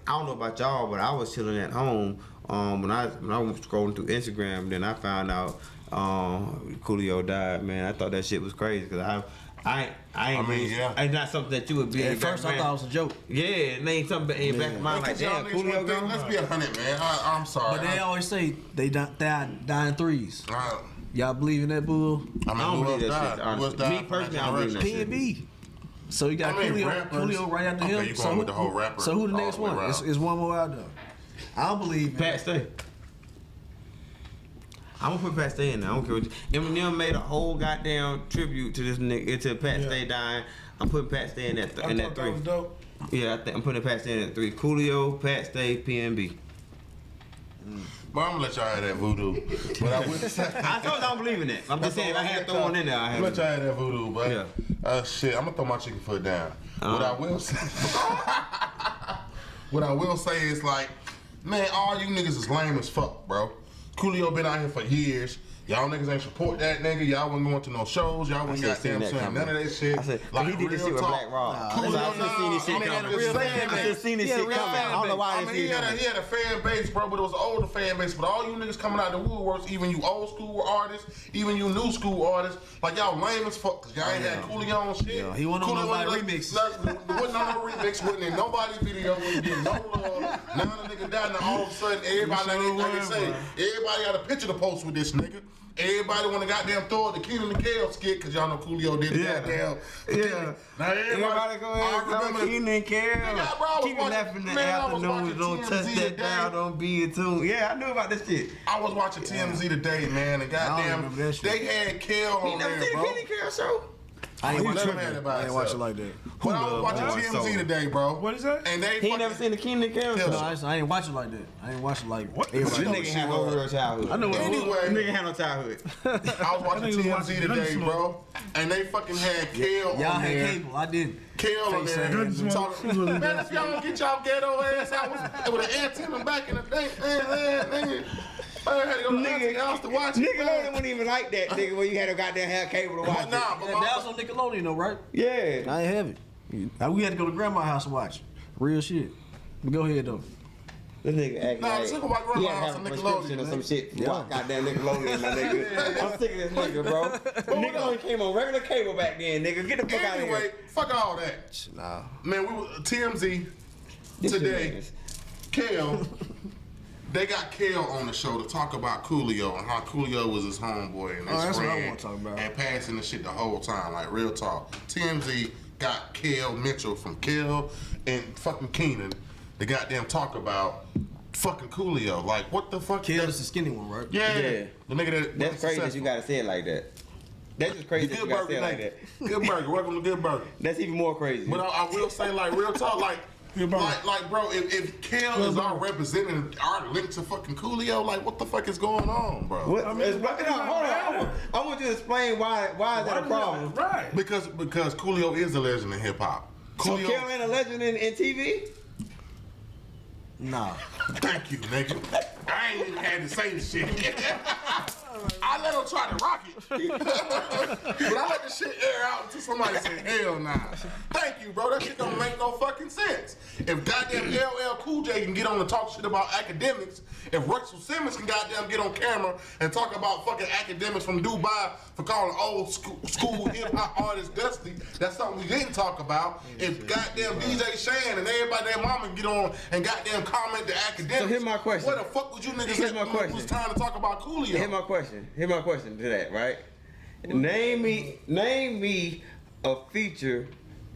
don't know about y'all, but I was chilling at home when I was scrolling through Instagram, then I found out Coolio died. Man, I thought that shit was crazy because it's not something that you would be. At first, I thought it was a joke. Yeah, it ain't something in your back of mind like damn, Coolio gone. Let's be 100, man. I'm sorry. But they always say they die in threes. Y'all believe in that bull? I don't believe that shit. Honestly. Me personally, I don't believe that shit. P&B. So you got Coolio right after him. Okay, you going with the whole rapper. So who the next one? It's one more out there. I don't believe Pat Stay. I'm gonna put Pat Stay in there. I don't care what Eminem made a whole goddamn tribute to this nigga, to Pat Stay dying. I'm putting Pat Stay in that three. That was dope. Yeah, I'm putting Pat Stay in that 3. Coolio, Pat Stay, P&B. But I'm gonna let y'all have that voodoo. But I would say I told you I don't believe in that. I'm just saying if I had to throw one in there, I have. Let y'all have that voodoo, but shit, I'm gonna throw my chicken foot down. What I will say is like, man, all you niggas is lame as fuck, bro. Coolio been out here for years. Y'all niggas ain't support that nigga. Y'all wasn't going to no shows. Y'all wasn't goddamn saying none of that shit. I said, like, he did this shit with Black Rob. I just seen this shit coming. I just seen this shit coming. I don't know why I didn't see it coming. He had a fan base, bro, but it was an older fan base. But all you niggas coming out the woodworks, even you old school artists, even you new school artists, like y'all lame as fuck, cause y'all ain't had Coolio on shit. Yeah, he wasn't on nobody remixes. Wasn't on no remix, wasn't in nobody's video, wasn't getting no love. Now the nigga died, now all of a sudden, everybody, like they say, everybody got a picture to post with this nigga. Everybody want to goddamn throw it the Keenan and Kel skit because y'all know Coolio did the goddamn. Yeah. Now everybody go ahead and Keenan and Kel. Keep it left in the afternoon. Don't touch that dial. Don't be a tune. Yeah, I knew about this shit. I was watching TMZ today, man, and goddamn, they had Kel on there, bro. You never seen the Keenan and Kel show? I ain't watch it like that. But I was watching TMZ today, bro. What is that? And he ain't never seen the Keenan and Kel show. No, I ain't watch it like that. I ain't watch it like what? This nigga had no real childhood. I know what anyway, nigga had no childhood. I was watching TMZ today, bro, and they fucking had Kel on there. Y'all had cable. I didn't. Kel on there. Man, if y'all don't get y'all ghetto ass out with an antenna back in the day, man. I had to go to Nigga house to watch it. Nickelodeon wasn't even like that, nigga, when you had to goddamn have cable to watch it. Nah, but that was on Nickelodeon though, right? Yeah. I ain't have it. We had to go to grandma's house to watch it. Real shit. But go ahead though. This nigga acting like talk about grandma's house and Nickelodeon or some shit. Yeah. Goddamn Nickelodeon, my nigga. I'm sick of this nigga, bro. Nickelodeon came on regular cable back then, nigga. Get the fuck out of here. Anyway, fuck all that. Nah. Man, we were TMZ today. Kel. They got Kel on the show to talk about Coolio and how Coolio was his homeboy and his friend, what I want to talk about. And passing the shit the whole time, like real talk. TMZ got Kel Mitchell from Kel and fucking Keenan. They goddamn talk about fucking Coolio. Like, what the fuck? Kel is the skinny one, right? Yeah. The nigga that's crazy that you gotta say it like that. That's just crazy that you gotta say it like that. Good Burger. Welcome to Good Burger. That's even more crazy. But I will say, like, real talk, like, bro, if Kel is our representative, our link to fucking Coolio, like, what the fuck is going on, bro? Hold on. I want you to explain why is that a problem? Right. Because Coolio is a legend in hip hop. So Kel ain't a legend in TV? Nah. Thank you, nigga. I ain't even had to say the shit. I let him try to rock it. But I let the shit air out until somebody say, hell nah. Thank you, bro. That shit don't make no fucking sense. If goddamn LL Cool J can get on and talk shit about academics, if Russell Simmons can goddamn get on camera and talk about fucking academics from Dubai for calling old school hip hop artists dusty, that's something we didn't talk about. If goddamn DJ Shan and everybody their mama get on and goddamn comment the academics. So here's my question. Where the fuck would you niggas was trying to talk about Coolio? Here's my question to that, right? Name me a feature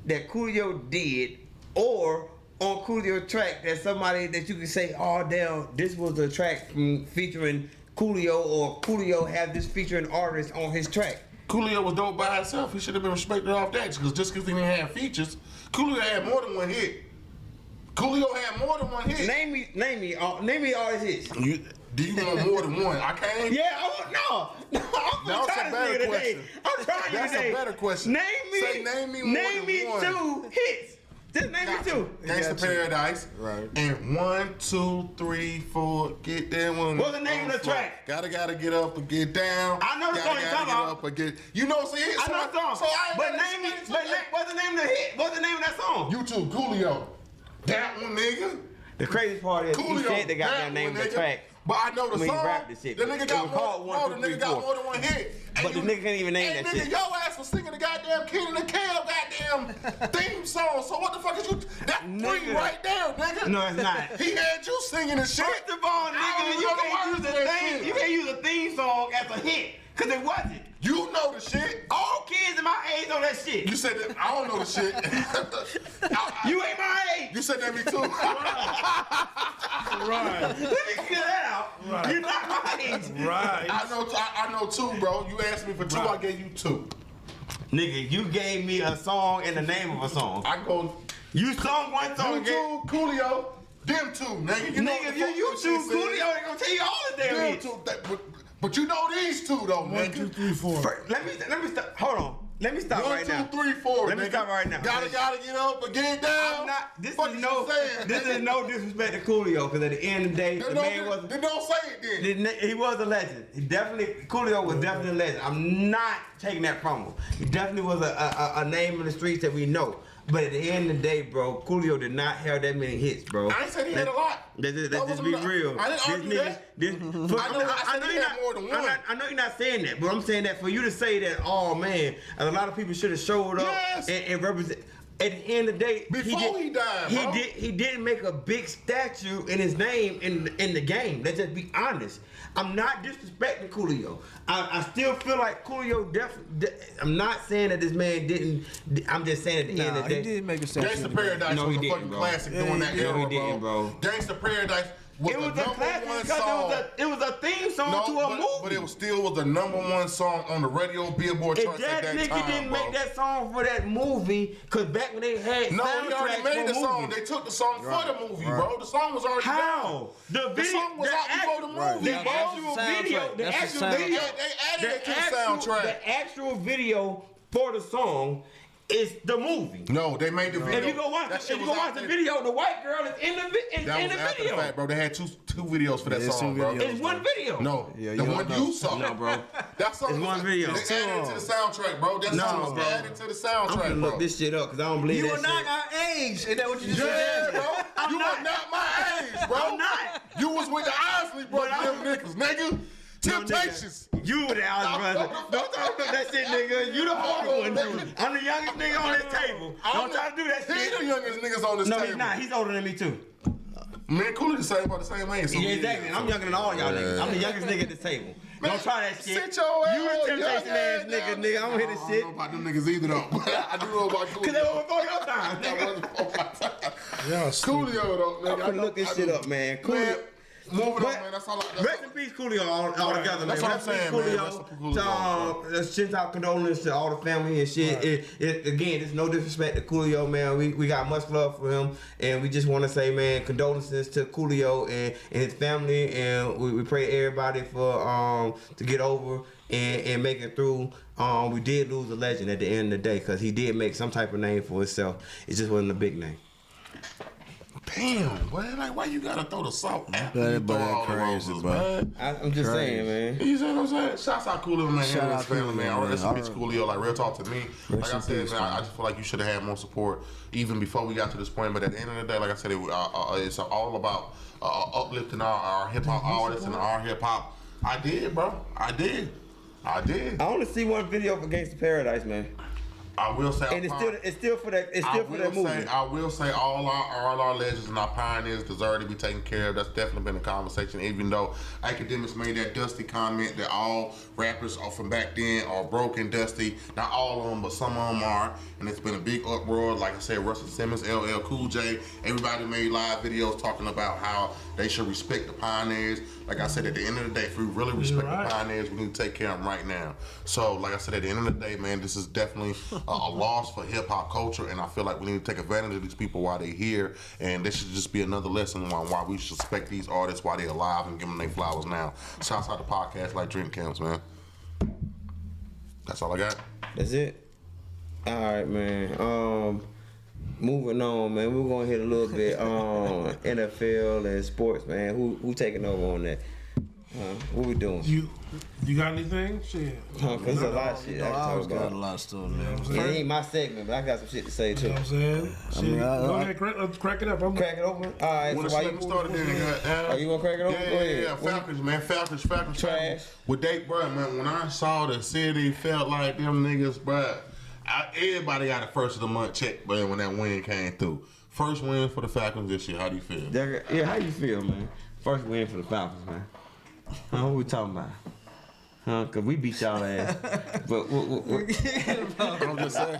that Coolio did or on Coolio track that somebody that you can say, oh damn, this was a track featuring Coolio, or Coolio have this featuring artist on his track. Coolio was dope by himself. He should have been respected off that, because just because he didn't have features, Coolio had more than one hit. Name me all his hits. Do you want more than one? I can't. Yeah, I want That's a better question. I'm trying That's a better question. Name me more than one. 2 hits. Just name me 2. Gangsta Paradise. Right. And 1, 2, 3, 4. Get that one. What's the name of the track? Gotta get up and get down. I know the song you're talking about. Up and get. You know, see, I know the song. So but name me. But what's the name of the hit? What's the name of that song? YouTube, Coolio. That one, nigga. The crazy part is he Coolio said the goddamn name of the nigga. track. But I know the when he song. rapped the shit. The nigga It got was called more. 1, No, 2, the 3, nigga got 4. more than one hit. But the nigga can't even name hey, that nigga, shit. your ass was singing the goddamn King and the Cab goddamn theme song. So what the fuck is you? That's free Nigga. right there, nigga. No, it's not. He had you singing and shit. First of all, I nigga, don't you know can't use the a words to that theme. shit. You can't use a theme song as a hit, cause it wasn't. You know the shit. All kids in my age know that shit. You said that. I don't know the shit. You ain't my age. You said that to me too. Right. Let me clear that out. Right. You're not my age. Right. I know two, bro. You asked me for two. Right. I gave you two. Nigga, you gave me a song and the name of a song. I go. You sung one song You again. two, Coolio. Them two, nigga. You know Nigga, what if the you fuck YouTube this shit Coolio, they gonna tell you all the damn Them hits. two. But you know these two though, 1, 2, nigga. 3, 4. Let me stop. Hold on. Let me stop 1, right 2, now. 3, 4. Let me nigga. stop right now. Gotta get up and get down. I'm not. This Fuck is you no. saying, This nigga. is no disrespect to Coolio, because at the end of the day, the man was. Then don't say it then. He was a legend. Coolio was definitely a legend. I'm not taking that from him. He definitely was a name in the streets that we know. But at the end of the day, bro, Coolio did not have that many hits, bro. I ain't said he had a lot. Let's just be real. I didn't argue that. I said he had more than one. I know you're not saying that, but I'm saying that for you to say that, oh man, a lot of people should have showed up Yes. and represent. At the end of the day, Before he died, bro. he didn't make a big statue in his name in the game. Let's just be honest. I'm not disrespecting Coolio. I still feel like Coolio definitely. I'm not saying that this man didn't. I'm just saying at the end of the day, he did make a statue. Gangsta in the Paradise No, was he a didn't, fucking bro. classic Yeah, during that he era, did. He didn't, bro. Gangsta Paradise was it was the a number classic one because song. it was a theme song to a movie. But it was still was the number one song on the radio Billboard If charts that at that nigga time, didn't bro. make that song for that movie, cause back when they had No, he already soundtracks made for the song. movies. They took the song for the movie, bro. The song was already How? done. The song was out before the movie, The bro. actual Soundtrack. video, the That's the actual soundtrack. video, They added it to the soundtrack. the actual video for the song is the movie. No, they made the video. If you go watch, That shit was out the there. video, the white girl is in the That in was the after the video. fact, bro. They had two videos for that Yeah, song, two bro. videos. It's one video. No, Yeah, the you one don't know. you saw. No, bro. That song It's was one video. They added it to the soundtrack, bro. That No, song was bro. added to the I'm soundtrack, gonna bro. look this shit up because I don't believe You that are not shit. our age. Is that what you just Yeah, said? bro. You not. are not my age, bro. I'm not. You was with the Isley brothers, them niggas, nigga. Temptations. You the Alice brother. Don't talk about that shit, nigga. You the older one, dude. I'm the youngest nigga on this table. Don't try to do that He shit. the youngest niggas on this No, table. he's not. He's older than me too. Me and Cooley the same, about the same age. So Yeah, exactly. I'm younger than all y'all niggas. I'm the youngest nigga at the table. Don't try that shit. Sit your ass. You a temptation ass nigga. I don't hear this I shit. don't know about them niggas either though. I do know about Cooley. Cause they was before your time, That nigga. wasn't before my time. Yeah, Coolio though, nigga. I'm gonna look this shit up, man. Man, moving on, But man. That's all. Rest in peace, Coolio, all together, man. That's what I'm Rest in saying, peace, man. Coolio. Rest in peace, Coolio. Send out condolences to all the family and shit. Again, there's no disrespect to Coolio, man. We got much love for him, and we just want to say, man, condolences to Coolio and his family, and we pray everybody for to get over and make it through. We did lose a legend at the end of the day because he did make some type of name for himself. It just wasn't a big name. Damn, boy. Like, why you gotta throw the salt after That you boy throw all the crazy, roses, bro. man? I'm just saying, man. You see what I'm saying? Shouts out Coolio, man. Shout Him and out his family, Coolio, man. man. Rest in peace, Coolio. Like, real talk to me. Like Rest I in said, peace, man, I man. just feel like you should have had more support even before we got to this point. But at the end of the day, like I said, it's all about uplifting our hip hop artists and our hip hop. I did, bro. I did. I only see one video for Gangsta Paradise, man. I will say, And it's still for that movie. I will say all our legends and our pioneers deserve to be taken care of. That's definitely been a conversation. Even though Academics made that dusty comment that all rappers are from back then are broke and dusty. Not all of them, but some of them are. And it's been a big uproar. Like I said, Russell Simmons, LL Cool J, everybody made live videos talking about how they should respect the pioneers. Like I said, at the end of the day, if we really respect the pioneers, we need to take care of them right now. So, like I said, at the end of the day, man, this is definitely a loss for hip-hop culture, and I feel like we need to take advantage of these people while they're here, and this should just be another lesson on why we should respect these artists while they're alive and give them their flowers now. Shouts out to podcasts like Dream Camps, man. That's all I got. That's it. All right, man. Moving on, man. We're gonna hit a little bit on NFL and sports, man. Who taking over on that? What we doing? You You got anything? Shit. There's a lot of shit I I can always talk got a about. lot of stuff, man. It ain't my segment, but I got some shit to say You too. know what I'm saying? Shit. mean, Go ahead, let's crack it up. I'm Crack it open. All right. Wanna So why get you me started then? Oh, you want to crack it open? Yeah, Go ahead. yeah, Falcons, man. Falcons. Trash. With they, bro, man, when I saw the city, felt like them niggas, bro. Everybody got a first of the month check, man, when that win came through. First win for the Falcons this year. How do you feel? Yeah, how you feel, man? First win for the Falcons, man. What we talking about? Cause we beat y'all ass. But I'm just saying.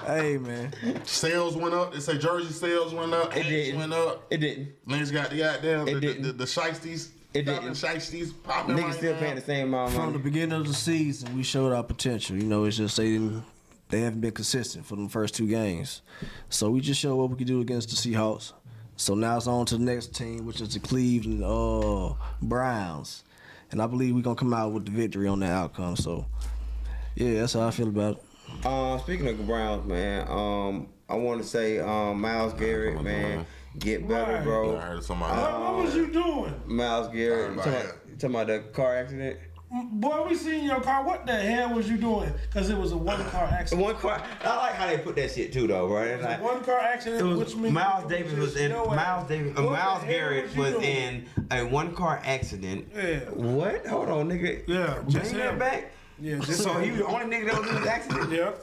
Hey, man. Sales went up. They say jersey sales went up. It Hats didn't. went up. It didn't. Niggas got the goddamn It didn't. the shiesties. It Falcon didn't. shiesties popping. Niggas right still now. paying the same amount of From the money. beginning of the season, we showed our potential. You know, it's just they haven't been consistent for the first 2 games. So we just showed what we could do against the Seahawks. So now it's on to the next team, which is the Cleveland Browns. And I believe we're going to come out with the victory on that outcome. So, yeah, that's how I feel about it. Speaking of the Browns, man, I want to say Myles Garrett, man, get better, Right. bro. I heard somebody. What was you doing? Myles Garrett, you Right. talking about the car accident? Boy, we seen your car. What the hell was you doing? Because it was a one-car accident. One car. I like how they put that shit too, though, right? It was Like, a one-car accident, it which was means Miles Davis was in What the Miles hell Garrett you was doing? in a 1-car accident. Yeah. What? Hold on, nigga. Yeah, just Bring that him. back. Yeah, just So him. he was the only nigga that was in the accident. Yep.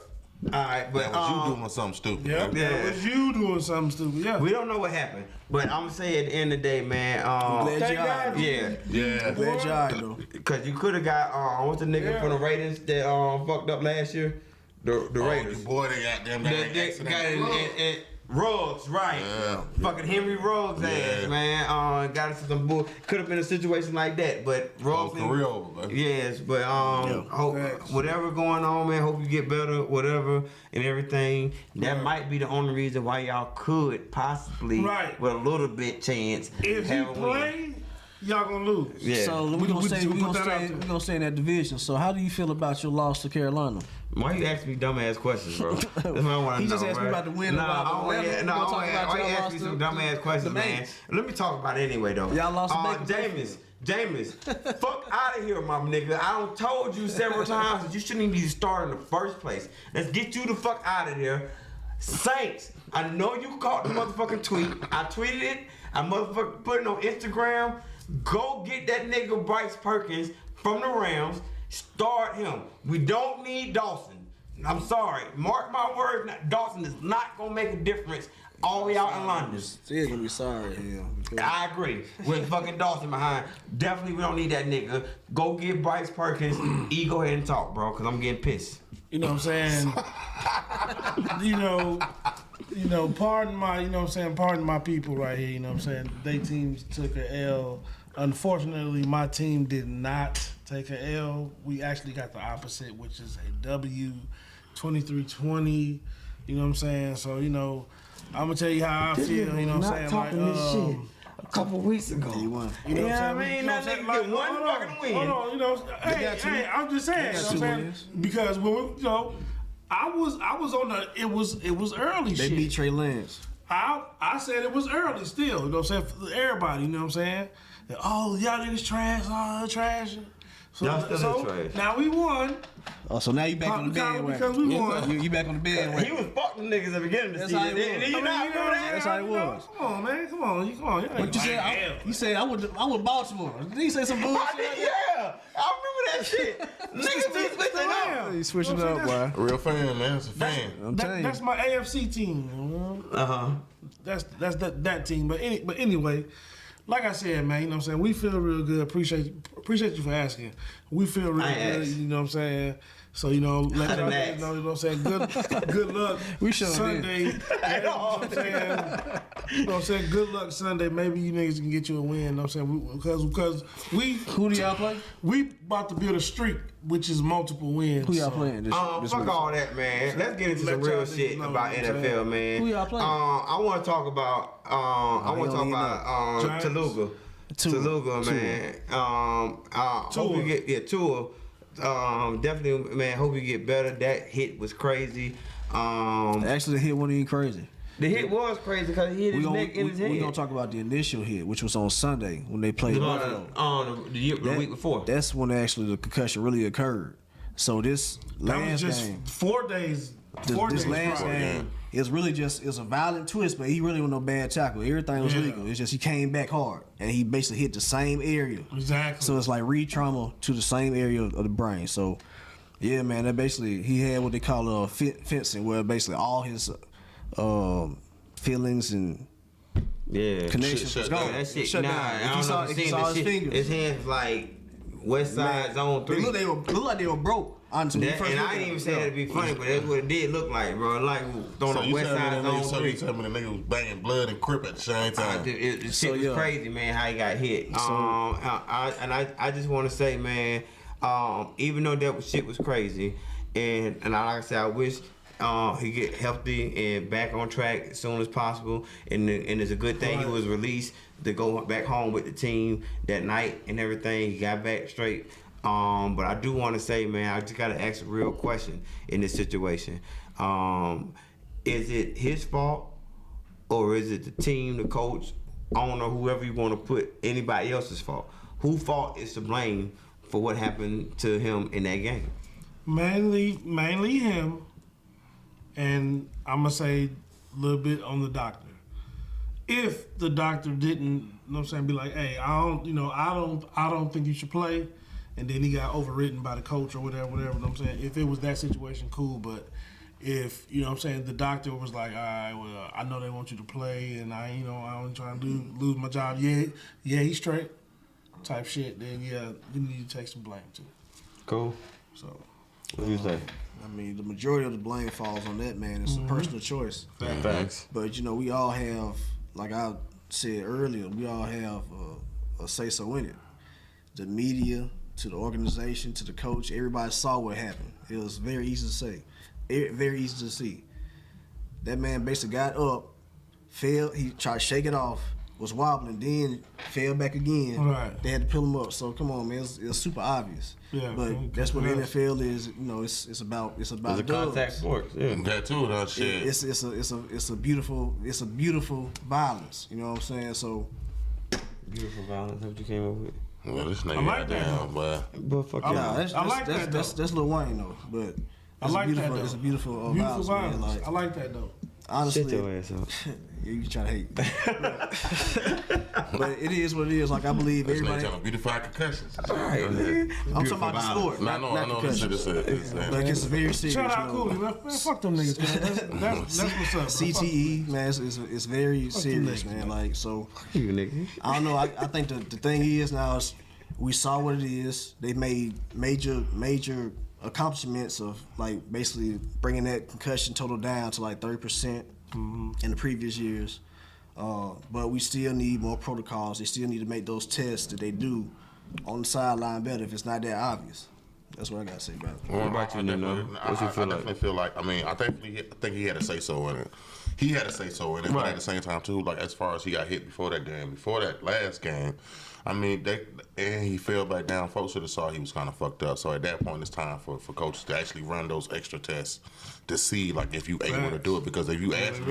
All right, but That was you doing something stupid. Yep. Yeah. That was you doing something stupid. Yeah. we don't know what happened. But I'm gonna say at the end of the day, man. Glad Thank you all God. right. Yeah. Yeah. Glad you all right, though. Cause you could have got what's the nigga Yeah. from the Raiders that fucked up last year? The Oh, Raiders. your boy, they got them. That got in Ruggs, right? Yeah. Fucking Henry Ruggs ass, Yeah. man. Got into some bull. Could have been a situation like that, but Ruggs. career over, man. Yes, but hope Facts. whatever going on, man. Hope you get better, whatever, and everything. That might be the only reason why y'all could possibly, Right. with a little bit chance, If you have a win. play, y'all gonna lose. Yeah. So we're We- gonna we- stay. we We're put gonna that out stay. there. We're gonna stay in that division. So how do you feel about your loss to Carolina? Why you asking me dumbass questions, bro? That's what I want to know. He just asked me bro. about the win Nah, about the I don't weather. wanna- We no, gonna I talk want about to y'all ask lost me to some dumbass questions, the man. Mates. Let me talk about it anyway, though. Y'all lost to Baker Jameis, fuck out of here, my nigga. I done told you several times that you shouldn't even be starting in the first place. Let's get you the fuck out of here. Saints, I know you caught the motherfucking tweet. I tweeted it. I motherfucking put it on Instagram. Go get that nigga Bryce Perkins from the Rams. Start him. We don't need Dawson. I'm sorry. Mark my words, Dawson is not going to make a difference all the way out in London. Still gonna be sorry. Yeah. I agree. With fucking Dawson behind. Definitely we don't need that nigga. Go get Bryce Perkins. Go ahead and talk, bro, because I'm getting pissed. You know what I'm saying? you know, pardon my people right here, you know what I'm saying? They teams took a L. Unfortunately, my team did not take a L. We actually got the opposite, which is a W, 23-20. You know what I'm saying? So, you know, I'm gonna tell you how I feel, you know what I'm saying? talking this shit a couple weeks ago. He won. You know what I'm I saying? mean? You know That what I'm nigga saying? get one hold on, fucking win. Hold on, you know, hey, I'm just saying, you know what I'm saying? Because when we, you know, I was on the it was early They shit. beat Trey Lance. I said it was early still, you know what I'm saying? For everybody, you know what I'm saying? And, oh, y'all niggas trash, trash. So, Y'all still trash. Now we won. Oh, so now you back on the Because bandwagon. we won. You back on the bandwagon. He was fucking niggas at the beginning of the That's season. how he was. Did you not know that? That's how it You know, was. Come on, man. Come on. You ain't But you said you said I would Baltimore. Did he say some bullshit? I did, yeah. I remember that shit. Niggas be switching up. He's switching You know up, what I'm boy. Real fan, man. It's a fan. I'm telling you. That's my AFC team. You know? Uh-huh. That's that team. But anyway, like I said, man, you know what I'm saying? We feel real good. Appreciate you for asking. We feel real I good, asked. you know what I'm saying? So, you know, let I y'all didn't niggas ask. know, you know what I'm saying? Good luck. We sure did. Sunday. You know what I'm saying? You know what I'm saying? Good luck Sunday. Maybe you niggas can get you a win, you know what I'm saying? Because we Who do y'all play? we about to build a streak, which is multiple wins. Who y'all so. playing this Fuck week? all that, man. Let's get into Let some real y'all shit niggas know about what I'm saying. NFL, man. Who y'all playing? I want to talk about. I want to talk he don't about Giants? Taluga. Tua. Man. Hope Tua. you get Tua. Definitely, man. Hope you get better. That hit was crazy. Actually, the hit wasn't even crazy. The hit was crazy because he hit his neck in his head. We're going to talk about the initial hit, which was on Sunday when they played Buffalo. The week before. That's when actually the concussion really occurred. So this last game, 4 days. This last game is really just a violent twist, but he really was no bad tackle. Everything was legal. It's just he came back hard and he basically hit the same area. Exactly. So it's like re-trauma to the same area of the brain. So yeah, man, that basically he had what they call fencing, where basically all his feelings and connections was gone. That shit, shut down. If you saw his fingers, his hands like West Side Zone 3. They look like they were broke. Honestly, and I didn't even say that to be funny, but that's what it did look like, bro. Like throwing a West Side Zone 3. So you tell me the nigga was banging blood and Crip at the same time. Shit was crazy, man, how he got hit. I just want to say, man, even though that shit was crazy, and like I said, I wish he get healthy and back on track as soon as possible. And it's a good thing he was released to go back home with the team that night and everything. He got back straight. But I do want to say, man, I just got to ask a real question in this situation. Is it his fault, or is it the team, the coach, owner, whoever you want to put, anybody else's fault? Whose fault is to blame for what happened to him in that game? Mainly him, and I'm gonna say a little bit on the doctor. If the doctor didn't, you know what I'm saying, be like, hey, I don't think you should play. And then he got overridden by the coach or whatever, you know what I'm saying? If it was that situation, cool. But if, you know what I'm saying, the doctor was like, all right, well, I know they want you to play and I ain't trying to lose my job. Yeah, he's straight type shit. Then, yeah, you need to take some blame, too. Cool. So. What do you say? I mean, the majority of the blame falls on that man. It's a personal choice. Thanks. But, we all have, like I said earlier, we all have a say-so in it. The media, to the organization, to the coach, everybody saw what happened. It was very easy to say, very easy to see. That man basically got up, fell, he tried to shake it off, was wobbling, then fell back again. Right. They had to pull him up. So come on, man, it's super obvious. Yeah, but that's what the NFL is. It's about It's a contact sport. Yeah, that too. That shit. It's a beautiful violence. You know what I'm saying? So beautiful violence. That's what you came up with. Well, this nigga I like down, that. But fuck yeah, yeah. that's Lil Wayne though. But I like that though. It's a beautiful violence. Man. Like, I like that though. Honestly, shut your ass up. You try to hate. But it is what it is. Like I believe this everybody. nigga trying to beautify concussions. All right, man. I'm talking about the sport. I know. This is Like it's very serious. Shout out Cooley, man. Fuck them niggas, man. That's what's up. Bro. CTE, man, it's very serious, man. Like so. You nigga. I don't know. I think the thing is now is we saw what it is. They made major accomplishments of like basically bringing that concussion total down to like 30% in the previous years. But we still need more protocols. They still need to make those tests that they do on the sideline better if it's not that obvious. That's what I gotta say about it. What about you, Nino? What you feel like? I definitely feel like. I mean, I think he had to say so in it. He had to say so in it, but at the same time too, like as far as he got hit before that last game, I mean, and he fell back down. Folks should have saw he was kind of fucked up. So at that point, it's time for coaches to actually run those extra tests to see like if you able to do it. Because if you ask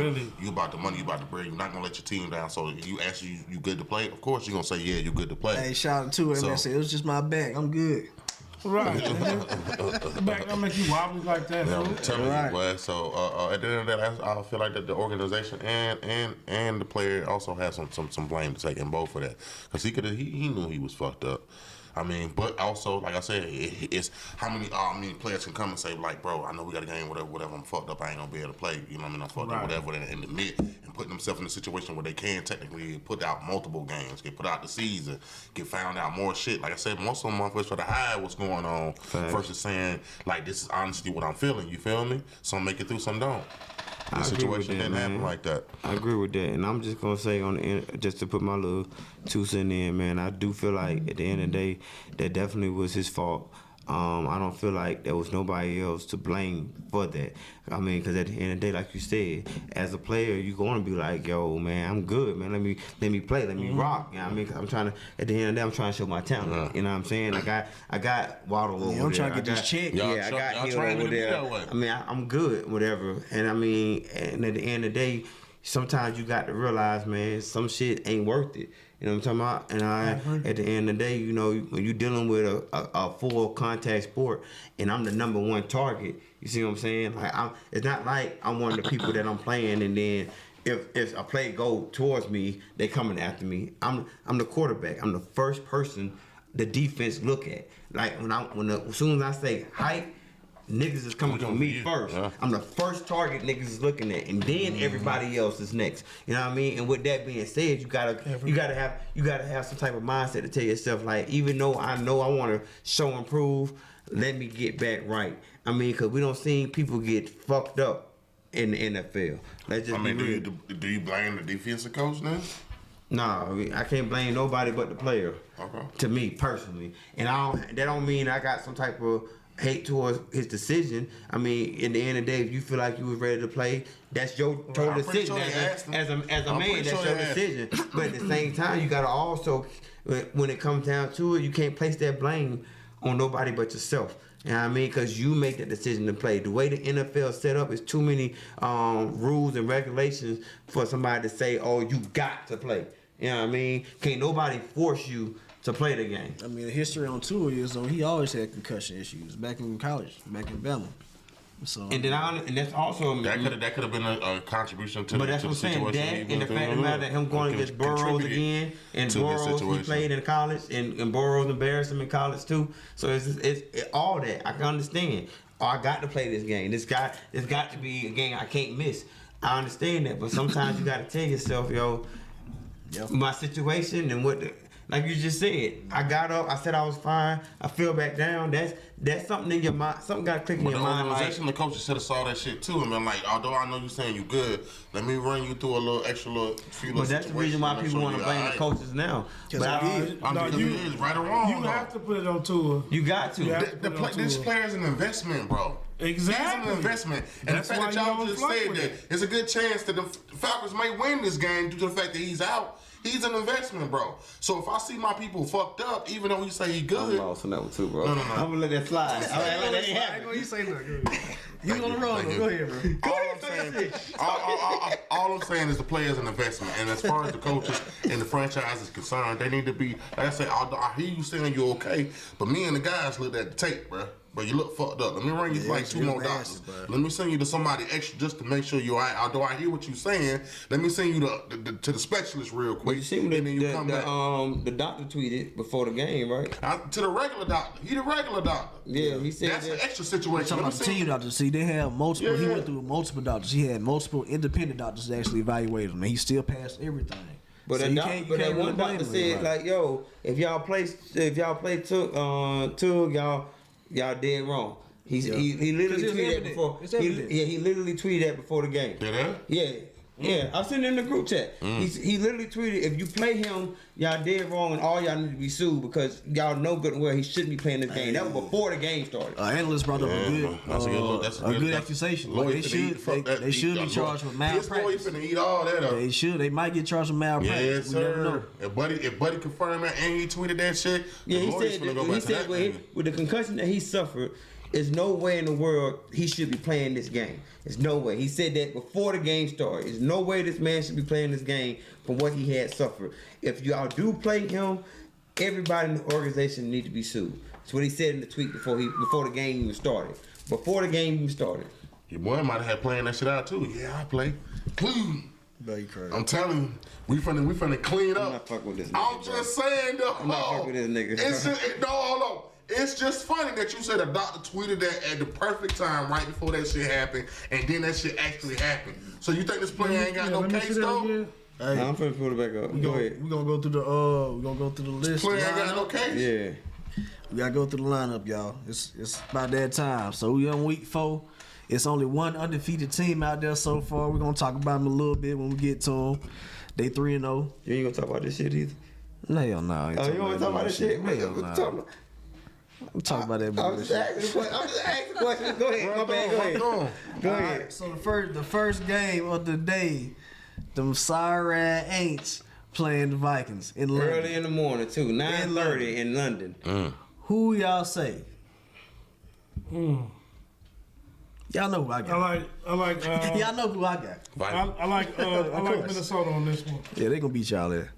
you about the money, you about the bread, you're not gonna let your team down. So if you ask you good to play, of course you're gonna say yeah, you good to play. Hey, shout out to him and say it was just my back. I'm good. Right. The back don't make you wobbly like that. Yeah, I'm telling you, boy. So at the end of the day, I feel like that the organization and the player also has some blame to take in both for that, because he knew he was fucked up. I mean, but also, like I said, it's how many players can come and say, like, bro, I know we got a game, whatever, I'm fucked up, I ain't gonna be able to play, you know what I mean, I'm fucked up, whatever, and admit and putting themselves in a situation where they can technically put out multiple games, get put out the season, get found out more shit. Like I said, most of them motherfuckers try to hide what's going on versus saying, like, this is honestly what I'm feeling, you feel me? Some make it through, some don't. The situation didn't happen like that. I agree with that, and I'm just gonna say on the end, just to put my little 2 cents in, man. I do feel like at the end of the day, that definitely was his fault. I don't feel like there was nobody else to blame for that. I mean, because at the end of the day, like you said, as a player, you're going to be like, yo, man, I'm good, man. Let me play, let me rock. You know what I mean? 'Cause I'm trying to, at the end of the day, I'm trying to show my talent. You know what I'm saying? I got Waddle over there. I'm trying to get this check. Yeah, I got Hill over there. I mean, I'm good, whatever. And I mean, and at the end of the day, sometimes you got to realize, man, some shit ain't worth it. You know what I'm talking about? And at the end of the day, you know, when you're dealing with a full contact sport, and I'm the number one target, you see what I'm saying? Like, it's not like I'm one of the people that I'm playing, and then if a play go towards me, they coming after me. I'm the quarterback. I'm the first person the defense look at. Like as soon as I say height, niggas is coming for me first. Yeah. I'm the first target niggas is looking at, and then everybody else is next. You know what I mean? And with that being said, you gotta have some type of mindset to tell yourself, like, even though I know I want to show and prove, let me get back right. I mean, because we don't see people get fucked up in the NFL. Let's just be real. Do you blame the defensive coach now? No, I can't blame nobody but the player. Okay. To me personally, and that don't mean I got some type of hate towards his decision. I mean, in the end of the day, if you feel like you was ready to play, that's your total decision. As a man, that's your decision. But at the same time, you gotta also, when it comes down to it, you can't place that blame on nobody but yourself. You know what I mean? Because you make that decision to play. The way the NFL set up is too many rules and regulations for somebody to say, "Oh, you got to play." You know what I mean? Can't nobody force you to play the game. I mean, the history on Tua is, though, he always had concussion issues back in college, back in Bama. So, and that's also that could have been a contribution to. But that's what I'm saying. That and the fact of the matter that him going against Burrows again, and Burrows he played in college, and Burrows embarrassed him in college too. So it's all that I can understand. Oh, I got to play this game. This got to be a game I can't miss. I understand that, but sometimes you got to tell yourself, yo, my situation and what. Like you just said, I got up. I said I was fine. I fell back down. That's something in your mind. Something got to click in your mind. The organization, the coaches should have saw that shit too, and been like, although I know you saying you good, let me run you through a little extra few. But that's the reason why people want to blame the coaches now. But you is right or wrong. You have to put it on Tua. You got to. This player's an investment, bro. Exactly. He's an investment. And the fact that y'all just said that, there's a good chance that the Falcons may win this game due to the fact that he's out. He's an investment, bro. So if I see my people fucked up, even though he say he good, I'm lost on that one too, bro. No. I'm gonna let that slide. Let that happen. You say look. You on the road, bro. Go ahead, bro. All I'm saying is the player's an investment, and as far as the coaches and the franchise is concerned, they need to be. Like I said, I hear you saying you're okay, but me and the guys looked at the tape, bro. But you look fucked up. Let me run you like 2 more doctors. Let me send you to somebody extra just to make sure you're all right. Although I hear what you're saying, let me send you to the specialist real quick. But you see when the doctor tweeted before the game, right? To the regular doctor. He the regular doctor. Yeah, he said that's an extra situation. I'm talking about doctors. See, they have multiple. He went through multiple doctors. He had multiple independent doctors that actually evaluated him, and he still passed everything. But so that one doctor said, like, yo, if y'all play two, y'all dead wrong. He literally tweeted that before. He literally tweeted that before the game. Yeah. I sent it in the group chat. He literally tweeted, if you play him, y'all dead wrong, and all y'all need to be sued because y'all know good and well he shouldn't be playing this game. That was before the game started. Analyst brought up a good accusation. They should be charged with malpractice. This boy finna eat all that up. They should. They might get charged with malpractice. Yes, sir. If Buddy confirmed that and he tweeted that shit, he said with the concussion that he suffered, there's no way in the world he should be playing this game. There's no way. He said that before the game started. There's no way this man should be playing this game from what he had suffered. If y'all do play him, everybody in the organization needs to be sued. That's what he said in the tweet before the game even started. Before the game even started. Your boy might have had playing that shit out too. Yeah, I play. I'm telling you, we finna clean up. I'm not fucking with this nigga. I'm just saying though. I'm not fucking with this nigga. It's just, hold on. It's just funny that you said a doctor tweeted that at the perfect time right before that shit happened, and then that shit actually happened. So you think this player ain't got no case though? Hey, I'm finna pull it back up. Go ahead. We're gonna go through the list. Player ain't got no case. Yeah. We gotta go through the lineup, y'all. It's about that time. So we on week 4. It's only one undefeated team out there so far. We're gonna talk about them a little bit when we get to them. They 3-0. You ain't gonna talk about this shit either. No, you want to talk about this shit? I'm talking about that. I'm just asking questions. Go ahead. My bad. Go ahead. Right, so the first game of the day, them Siren Aints playing the Vikings in London. Early in the morning too, 9:30 in London. Who y'all say? Y'all know who I got. I like. Y'all know who I got. I like Minnesota on this one. Yeah, they gonna beat y'all there.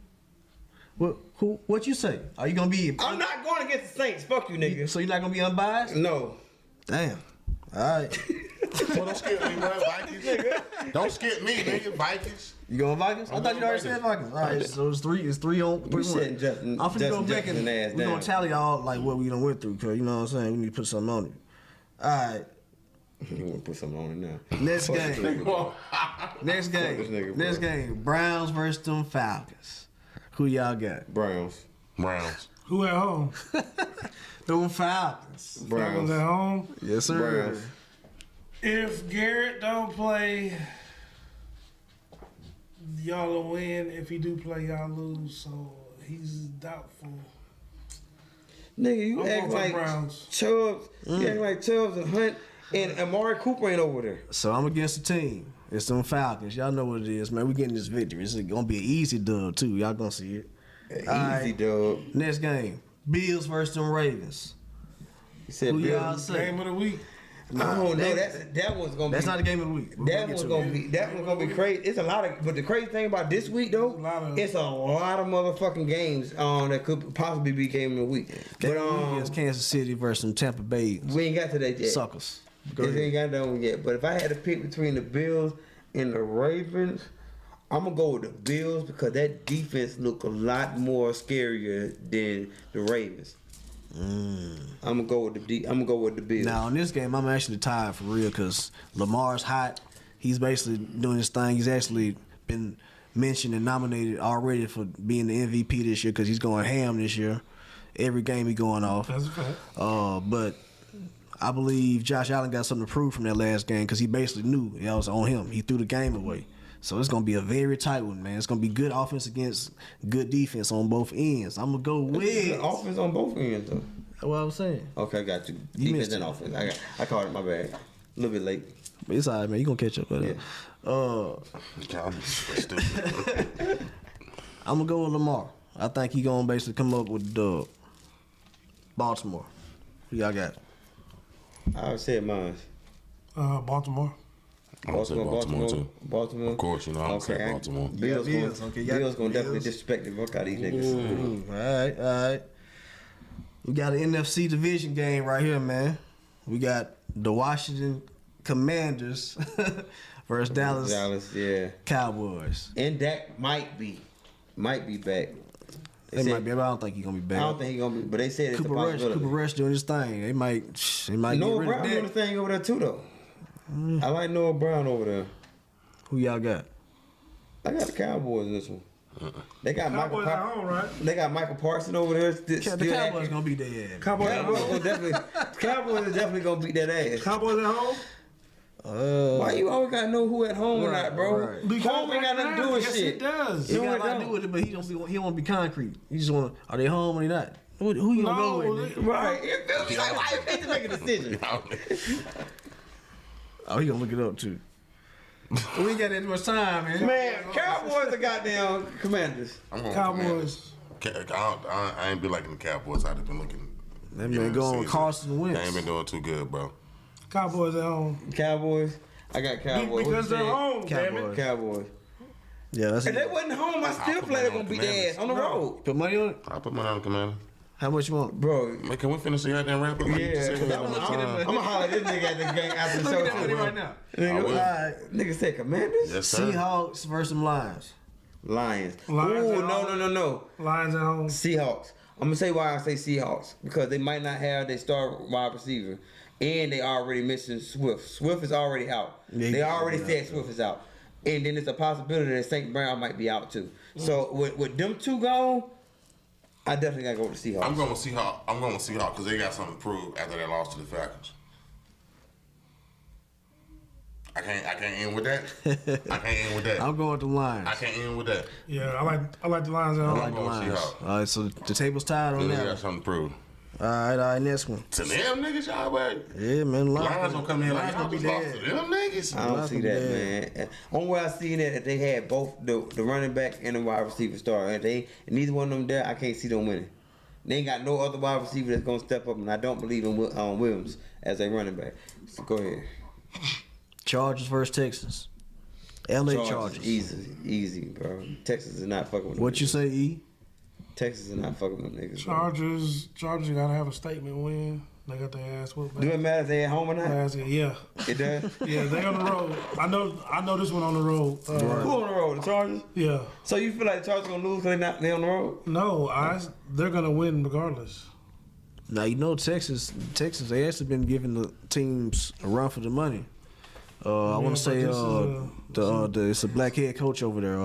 What you say? Are you gonna be? I'm not going against the Saints. Fuck you, nigga. So you're not gonna be unbiased? No. Damn. All right. Well, don't skip me, man. Vikings. Don't skip me, nigga. Vikings. You going Vikings? I thought you already said Vikings. All right, so it's three on three. said Justin- I'm finna go Justin back and Jefferson ass we're gonna down. tally all like what we done went through, cause you know what I'm saying. We need to put something on it. All right, You want to put something on it now. next Fuck this game. nigga, bro. Next this game. nigga, Next bro. game. Browns versus them Falcons. Who y'all got? Browns. Browns. Who at home? Them Falcons. Falcons Browns. at home. Yes, sir. Browns. If Garrett don't play, y'all will win. If he do play, y'all lose. So he's doubtful. Nigga, you I'm act going for like Browns. Chubbs. You act like Chubbs and Hunt and Amari Cooper ain't over there. So I'm against the team. It's them Falcons. Y'all know what it is, man. We getting this victory. It's gonna be an easy dub too. Y'all gonna see it. All Easy, right. dog. Next game. Bills versus them Ravens. He said, Who Bill, y'all say? Game of the week. I don't know. That one's gonna That's be. not the game of the week. We're That get one's to gonna it. be. That one's gonna be crazy. It's a lot of. But the crazy thing about this week though, it's a lot of motherfucking games that could possibly be game of the week. Game But of the week is Kansas City versus them Tampa Bay we ain't got to that yet. suckers. Go We ahead. ain't got that one yet. But if I had to pick between the Bills and the Ravens, I'm gonna go with the Bills because that defense look a lot more scarier than the Ravens. I'm gonna go with the Bills. Now in this game, I'm actually tired for real because Lamar's hot. He's basically doing his thing. He's actually been mentioned and nominated already for being the MVP this year because he's going ham this year. Every game he going off. That's a fact. But I believe Josh Allen got something to prove from that last game because he basically knew it was on him. He threw the game away. So it's going to be a very tight one, man. It's going to be good offense against good defense on both ends. I'm going to go with Good offense on both ends though. That's what I was saying. Okay, I got you. You Defense missed and it. offense. I caught it. My bad. A little bit late. But it's all right, man. You're going to catch up. But, God, stupid. I'm going to go with Lamar. I think he going to basically come up with the dub. Baltimore. Who y'all got? I said mine. Baltimore. I'm gonna say Baltimore too. Baltimore. Of course, you know I'm gonna say Baltimore. Bills Yeah, gonna, Bills. Okay, y'all Bills got gonna definitely Bills. disrespect the fuck out of these niggas. All right. We got an NFC division game right here, man. We got the Washington Commanders versus Dallas yeah. Cowboys. And Dak might be back. They might be, but I don't think he's gonna be back. I don't think he's gonna be, but they said it's a Cooper possibility. Rush doing his thing. They might Noah get rid Brown doing of the that. thing over there too, though. I like Noah Brown over there. Who y'all got? I got the Cowboys in this one. They got Cowboys at home, right? They got Michael Parsons over there. The Cowboys gonna beat their ass. Cowboys at home. Cowboys is definitely gonna beat that ass. Cowboys at home. Why you always gotta know who at home or not, bro? right. Home ain't got nothing to do with yes, shit. it does. He No, got it a lot to don't. do with it, but he don't want to be concrete. He just want to. Are they home or they not? Who you gonna go with? Nigga? Right. You feel me? Like, why you need to make a decision? Oh, he gonna look it up too. We ain't got that much time, man. Man, Cowboys are goddamn Commanders. I'm going Cowboys. I ain't been liking the Cowboys. I've been looking. That man going with Carson Wentz. They ain't been doing too good, bro. Cowboys at home. Cowboys. I got Cowboys. Because they're home, damn Cowboys. it. Cowboys. Yeah, that's If they it. wasn't home, I still put play money they're on gonna beat their ass on the road. Put money on it. I put money on the Commander. How much you want? Bro, Man, can we finish the goddamn rap? Like you said, we got one more time. I'm gonna holler at this nigga at the game after the show. Look at that too, money bro. right now. Nigga, I will. nigga said Commanders? Yes, sir. Seahawks versus them Lions. Lions. Lions Ooh, at no. Lions at home. Seahawks. I'm gonna say why I say Seahawks because they might not have their star wide receiver, and they already missing Swift. Swift is already out. Yeah, They he's already already said Swift is out, and then it's a possibility that St. Brown might be out too. So with them two gone, I definitely gotta go with the Seahawks. I'm going with Seahawks. I'm going with Seahawks because they got something to prove after they lost to the Falcons. I can't end with that. I can't end with that. I'm going with the Lions. I can't end with that. Yeah, I like the Lions at I home. like the going with Lions. Seahawks. All right, so the table's tied on They that. got something to prove. All right, next one. To them niggas, y'all, but Yeah, man, Lions gonna come in like Lions y'all gonna be just lost to dead. them niggas. I don't Lions see gonna be that, man. Only way I seen that they had both the running back and the wide receiver star, and neither one of them there. I can't see them winning. They ain't got no other wide receiver that's gonna step up, and I don't believe in Williams as a running back. So go ahead. Chargers versus Texans. LA Chargers. Easy, bro. Texas is not fucking with them What you niggas. say, E? Texas is not fucking with them niggas. bro. Chargers gotta have a statement win. They got their ass whooped. Do it matter if they at home or not? Yeah, It does? yeah, they on the road. I know this one on the road. Who on the road? The Chargers? Yeah, So you feel like the Chargers gonna lose because they on the road? no, they're gonna win regardless. Now you know Texas. They actually been giving the teams a run for the money. I want to say it's a black head coach over there.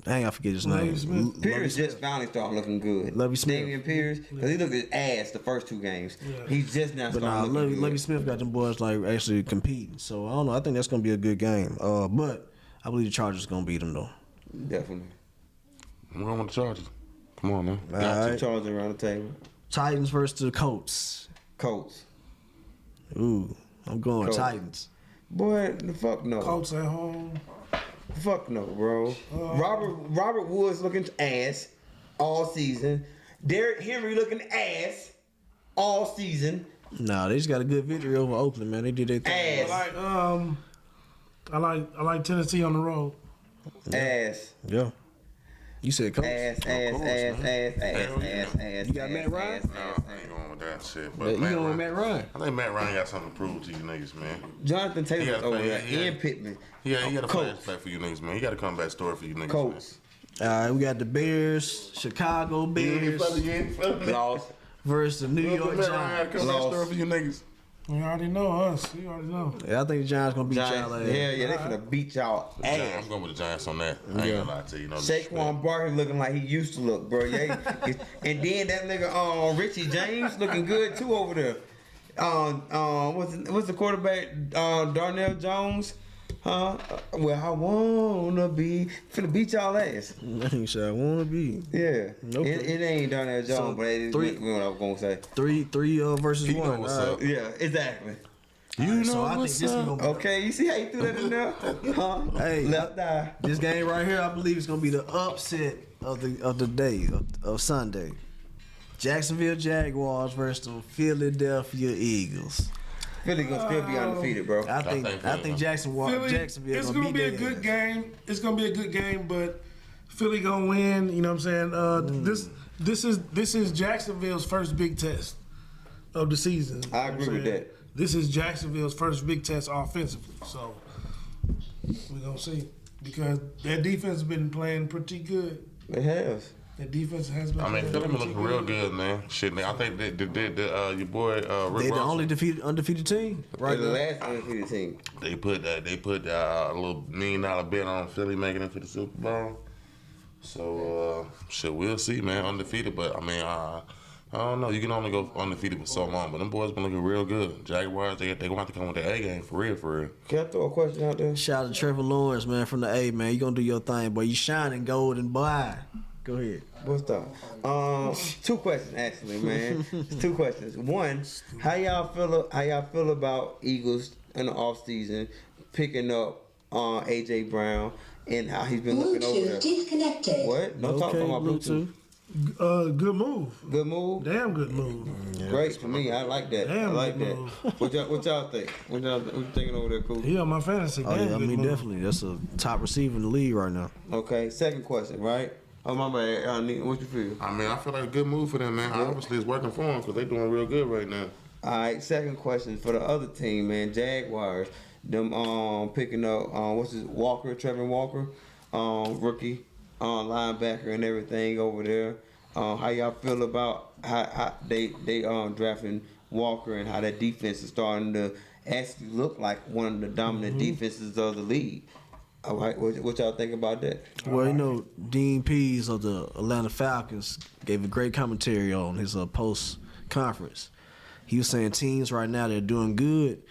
Dang, I forget his name. Lovie Smith. Pierce just finally started looking good. Lovie Smith. Damian Pierce, because he looked his ass the first 2 games. Yeah. He's just now But starting looking Lovie good. Smith got them boys like actually competing. So I don't know. I think that's gonna be a good game. But I believe the Chargers gonna beat them though. Definitely. I'm going with the Chargers. Come on, man. All Got 2 right. Chargers around the table. Titans versus the Colts. Colts. Ooh, I'm going Colts. Titans. Boy, the fuck no. Colts at home. Fuck no, bro. Robert Woods looking ass all season. Derrick Henry looking ass all season. Nah, they just got a good victory over Oakland, man. They did their thing. Ass. I like Tennessee on the road. Ass. Yeah. You said Colts. Ass. Hell Ass. You got Matt Ryan? No, I ain't going with that shit. You But going with Matt Ryan? I think Matt Ryan got something to prove to you niggas, man. Jonathan He Taylor's gotta over play, there. yeah. Ian Pittman. Yeah, he got a Colts. flashback for you niggas, man. He got a comeback story for you niggas, Colts. All right, we got the Bears, Chicago Bears Lost. versus the New York Matt Ryan had a Giants. comeback Lost. story for you niggas. You already know us. You already know. Yeah, I think the Giants gonna beat y'all Giants. ass. Yeah, they finna beat y'all I'm ass. going with the Giants on that. I ain't gonna lie to you. No Saquon Barkley looking like he used to look, bro. Yeah, and then that nigga Richie James looking good too over there. What's the quarterback? Darnell Jones. Huh? Well, I wanna be finna beat y'all ass. He said I wanna be Yeah. Nope. It ain't Darnell Jones, So, but it is three- what I was gonna say. three versus He know one. what's All right. up. Yeah, exactly. You know So I think what's this is up? gonna be Okay, you see how you threw that in there? Huh? Hey, Left eye. this game right here. I believe it's gonna be the upset of the day of Sunday. Jacksonville Jaguars versus the Philadelphia Eagles. Philly gonna still be undefeated, bro. I think Philly, Jacksonville it's gonna gonna beat be a their good ass. game. It's gonna be a good game, but Philly gonna win. You know what I'm saying? This is Jacksonville's first big test of the season. You I know what agree I'm with saying? that. This is Jacksonville's first big test offensively. So we're gonna see because their defense has been playing pretty good. It has. Their defense has been. I mean, playing Philly been pretty looking real good, man. Shit, man. I think your boy Rick They the Ross, only undefeated team right They're the now. last undefeated team. They put a little $1 million bet on Philly making it to the Super Bowl. So shit, we'll see, man. Undefeated, but I mean, I don't know. You can only go undefeated for so long, but them boys been looking real good. Jaguars, they gonna have to come with their A game for real, for real. Can I throw a question out there? Shout out to Trevor Lawrence, man, from the A, man. You gonna do your thing, boy. You shining golden, boy. Go ahead. What's up? 2 questions actually, man. It's 2 questions. One, how y'all feel about Eagles in the offseason picking up AJ Brown and how he's been looking over there? Bluetooth disconnected. What? No talk Okay, about Bluetooth. Good move. Good move. Damn good move. Great for me. I like that. I Damn like good that. What y'all think? What you thinking over there, cool? He on my fantasy. Oh Damn yeah, I good mean move. definitely. That's a top receiver in the league right now. Okay. Second question, right? Oh my bad. What you feel? I mean, I feel like a good move for them, man. Obviously, it's working for them because they doing real good right now. All right, second question for the other team, man. Jaguars, them picking up Trevor Walker, rookie, linebacker and everything over there. How y'all feel about how they drafting Walker and how that defense is starting to actually look like one of the dominant defenses of the league? All right, what y'all think about that? Well, you know, Dean Pease of the Atlanta Falcons gave a great commentary on his post conference. He was saying teams right now that are doing good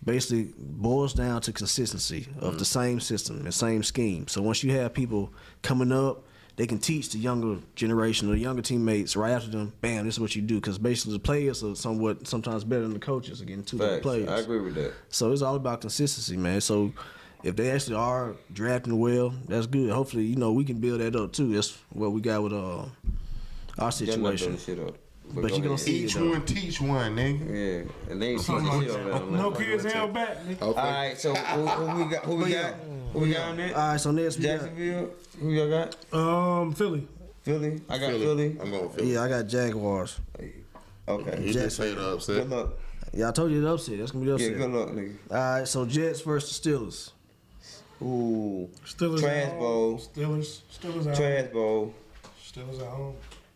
basically boils down to consistency of the same system, the same scheme. So once you have people coming up, they can teach the younger generation or the younger teammates right after them, bam, this is what you do. Because basically the players are sometimes better than the coaches, again, two different players. I agree with that. So it's all about consistency, man. So if they actually are drafting well, that's good. Hopefully, you know, we can build that up too. That's what we got with our Y'all not situation. building shit up. But you gonna see Each it, though. one teach one, nigga. Yeah, and they ain't teaching shit over there. No kids held back, nigga. All right, so who we got? Who we got? Who we got on that? All right, so next we got. Jacksonville. Who y'all got? Philly. Philly. I got Philly. I'm going Philly. Yeah, I got Jaguars. Okay. You just say the upset. Good luck. Yeah, I told you the upset. That's gonna be the Yeah, upset. good luck, nigga. All right, so Jets versus Steelers. Ooh. Steelers Trash at home. bowl. Steelers at Trash bowl. home. Steelers at home.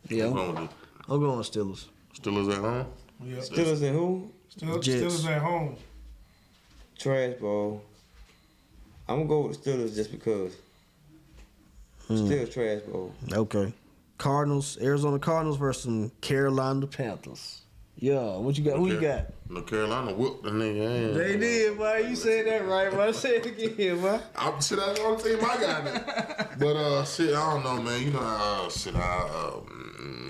Yeah, I'm I'm going with going with Steelers. Steelers at home. Yep. Steelers and who? Jets. Steelers at home. Trash bowl. I'm gonna go with the Steelers just because. Still trash bowl. Okay. Cardinals, Arizona Cardinals versus some Carolina Panthers. Yeah, what you got? Who you got? No, Carolina whooped the nigga ass. They did, man. You said that right, man. Say it again, man. Shit, that's the only team I got. But shit, I don't know, man. You know,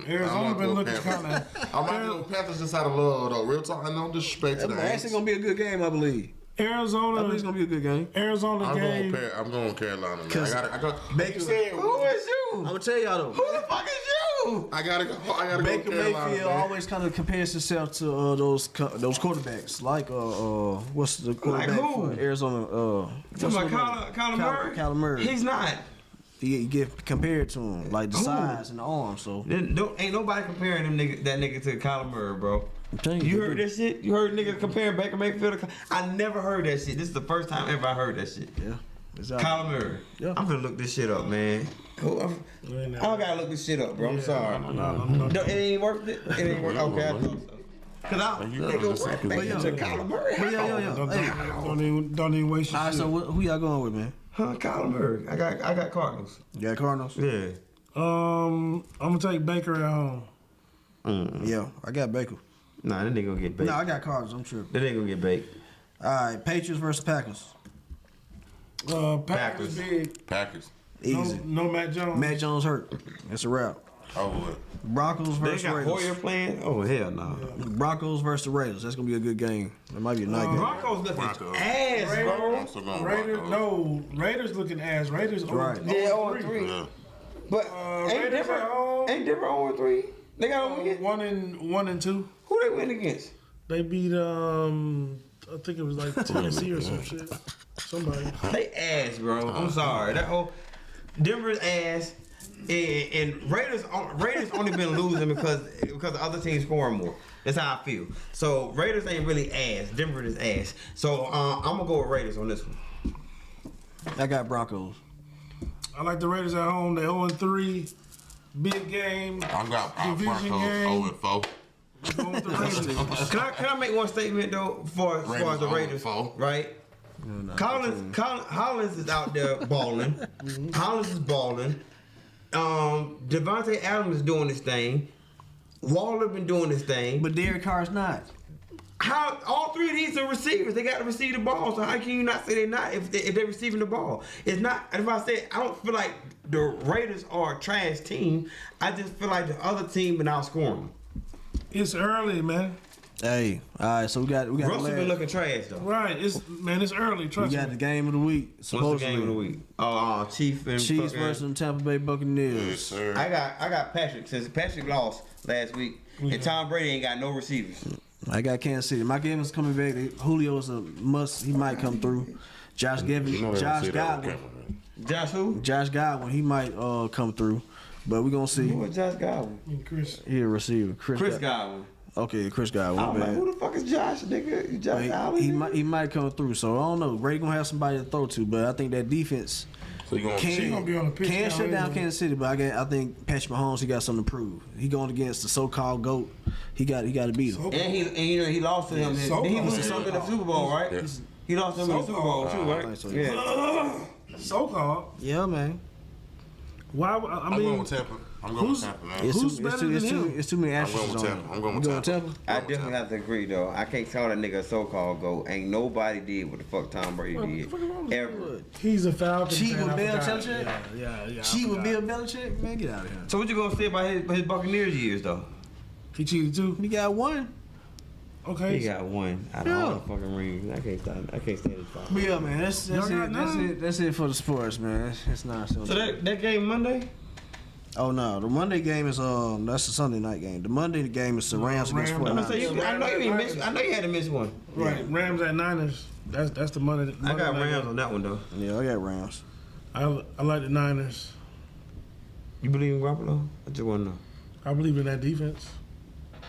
Arizona been looking kind of. I'm not going Panthers just out of love, though. Real talk, no disrespect to the That's Saints. gonna be a good game, I believe. I believe it's Arizona gonna be a good game. game. I'm going Carolina, man. Cause I got. Baker- Who is you? I'm gonna tell y'all though. Who the fuck is you? I gotta go Baker Carolina, Mayfield man. always kind of compares himself to those quarterbacks, like what's the quarterback who? for Arizona? Talking about Kyler Murray? Kyler Murray. He's not. You get compared to him, like the Who? size and the arm. So Ain't nobody comparing that nigga to Kyler Murray, bro. I'm telling You heard that shit? You heard niggas comparing Baker Mayfield to I never heard that shit. This is the first time ever I heard that shit. Yeah, it's out. Kyler Murray. Yeah. I'm gonna look this shit up, man. I don't gotta look this shit up, bro. I'm sorry. No, it ain't worth it. It ain't worth it. Okay, I thought so. Cause I You nigga know, worth Baker to Kyler Murray. But yeah. Hey. Don't even waste your All right, shit. so who y'all going with, man? Huh, Kyler Murray. I got Cardinals. You got Cardinals? Yeah. I'm gonna take Baker at home. Yeah, I got Baker. Nah, that nigga gonna get baked. No, I got Cardinals. I'm tripping. That nigga gonna get baked. All right, Patriots versus Packers. Packers big. Packers. Easy. No Matt Jones. Matt Jones hurt. It's a wrap. Oh, what? Broncos They versus got Raiders. Hoyer playing? Oh, hell no. Broncos versus the Raiders. That's gonna be a good game. That might be a night game. Broncos looking Broncos. ass, bro. I'm still going Raiders, Broncos. Raiders looking ass. Raiders Right. Yeah, 0-3. Yeah. But ain't Raiders different. at home. Ain't different 0-3. They got to win. 1 and 2. Who they win against? They beat I think it was like Tennessee or some shit. Somebody. They ass, bro. I'm sorry. That whole Denver's ass. And Raiders only been losing because the other teams scoring more. That's how I feel. So Raiders ain't really ass. Denver is ass. So I'm gonna go with Raiders on this one. I got Broncos. I like the Raiders at home. They 0-3. Big game. I got Division Broncos game. 0-4. Going with the Raiders. Can I make one statement though for as far as the Raiders, 0-4. right? Hollins is out there balling. Hollins is balling. Devontae Adams is doing this thing. Waller been doing this thing. But Derek Carr's not. How all three of these are receivers? They got to receive the ball. So how can you not say they're not if they're receiving the ball? It's not. If I say I don't feel like the Raiders are a trash team. I just feel like the other team been outscoring them. It's early, man. Hey, all right. So we got Russell the been looking trash though. Right. It's early. we Trust got the me. game of the week. What's Supposedly, the game of the week? Chiefs and Chiefs fucking- versus the Tampa Bay Yes, Buccaneers. sir. I got Patrick since Patrick lost last week, and Tom Brady ain't got no receivers. I got Kansas City. Mike Evans coming back. Julio's a must. He might come through. Josh You know they don't Josh say that on Godwin. camera, man. Josh who? Josh Godwin. He might come through, but we gonna see. Who was Josh Godwin? Chris. He a receiver. Chris Godwin. Okay, Chris Godwin. I'm like, man. who the fuck is Josh, nigga? Josh But Allen? he might come through. So I don't know. Brady gonna have somebody to throw to, but I think that defense So you going can gonna be on the pitch can now shut down anyway. Kansas City. But I think Patrick Mahomes he got something to prove. He going against the so-called GOAT. He got to beat him. And he lost to him. So he was close. in the Super Bowl, right? Yeah. He lost to him in the Super Bowl too, I right? think so, Yeah. So called. Yeah, man. Why? I I'm going mean, with Tampa. I'm going with who's- Tampa, man. Who's better than him? It's too many I'm actions going with on Tampa. him. I'm going You with going Tampa. Tampa? I definitely have to agree though. I can't tell that nigga so-called GOAT. Ain't nobody did what the fuck Tom Brady did. Ever. he's a Falcon Cheat fan. with I Bill forgot. Belichick? Yeah. She with Bill Belichick? Man, get out of here. So what you gonna say about his Buccaneers years though? He cheated too. He got one. Okay. He got one out of all the fucking rings. I can't stand his fight. But yeah, man, that's Y'all got it. That's none? it. That's it for the sports, man. It's not so. So that game Monday? Oh no, the Monday game is that's the Sunday night game. The Monday game is the Rams against Rams. 49ers. I know you ain't miss. I know you had to miss one. Right, Rams at Niners. That's the Monday. I got night Rams game. on that one though. Yeah, I got Rams. I like the Niners. You believe in Garoppolo? I just want to know. I believe in that defense.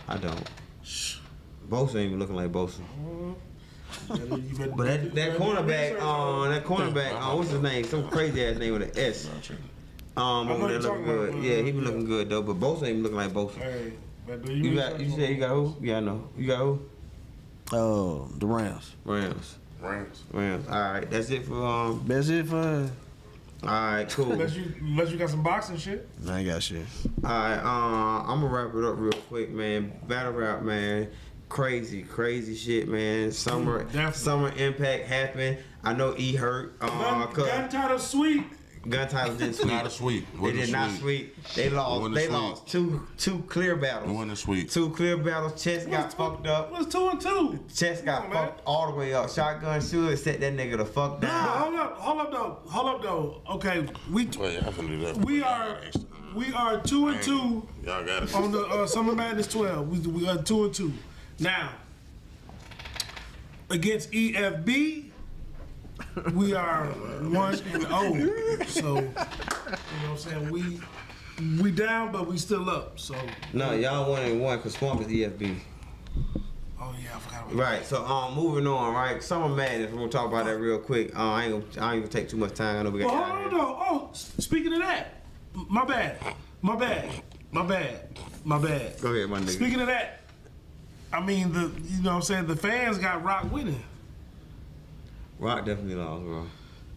I don't. Bosa ain't even looking like Bosa. But that cornerback, what's his name? Some crazy ass name with an S. Over there looking good. Yeah, he be looking good though. But Bosa ain't looking like Bosa. Hey, but do You said you got who? Yeah, I know. You got who? The Rams. Rams. All right, that's it for That's it for. All right, cool. Unless you got some boxing shit. I ain't got shit. All right, I'm gonna wrap it up real quick, man. Battle rap, man. Crazy shit, man. Summer Impact happened. I know E hurt. Gun title sweet. Gun titles didn't sweep. Not a sweep. They did not sweep. They lost two clear battles. It wasn't a sweep. Two clear battles. Chest got fucked up. It was 2-2. Chest got fucked all the way up. Shotgun should set that nigga the fuck But down. hold up though. Okay, Wait, I can do that. we are 2-2 Y'all got it. on the Summer Madness 12. We got 2-2. Now against EFB, we are 1-0. So you know what I'm saying, we down, but we still up. So No, y'all 1-1 because Swamp is EFB. oh yeah, I forgot about Right. So moving on. Right. Summer Madness. We're gonna talk about that real quick. I ain't gonna take too much time. I know we got. Well, hold on though. Oh, speaking of that, my bad. Go ahead, my nigga. Speaking of that, I mean you know what I'm saying, the fans got Rock winning. Rock definitely lost, bro.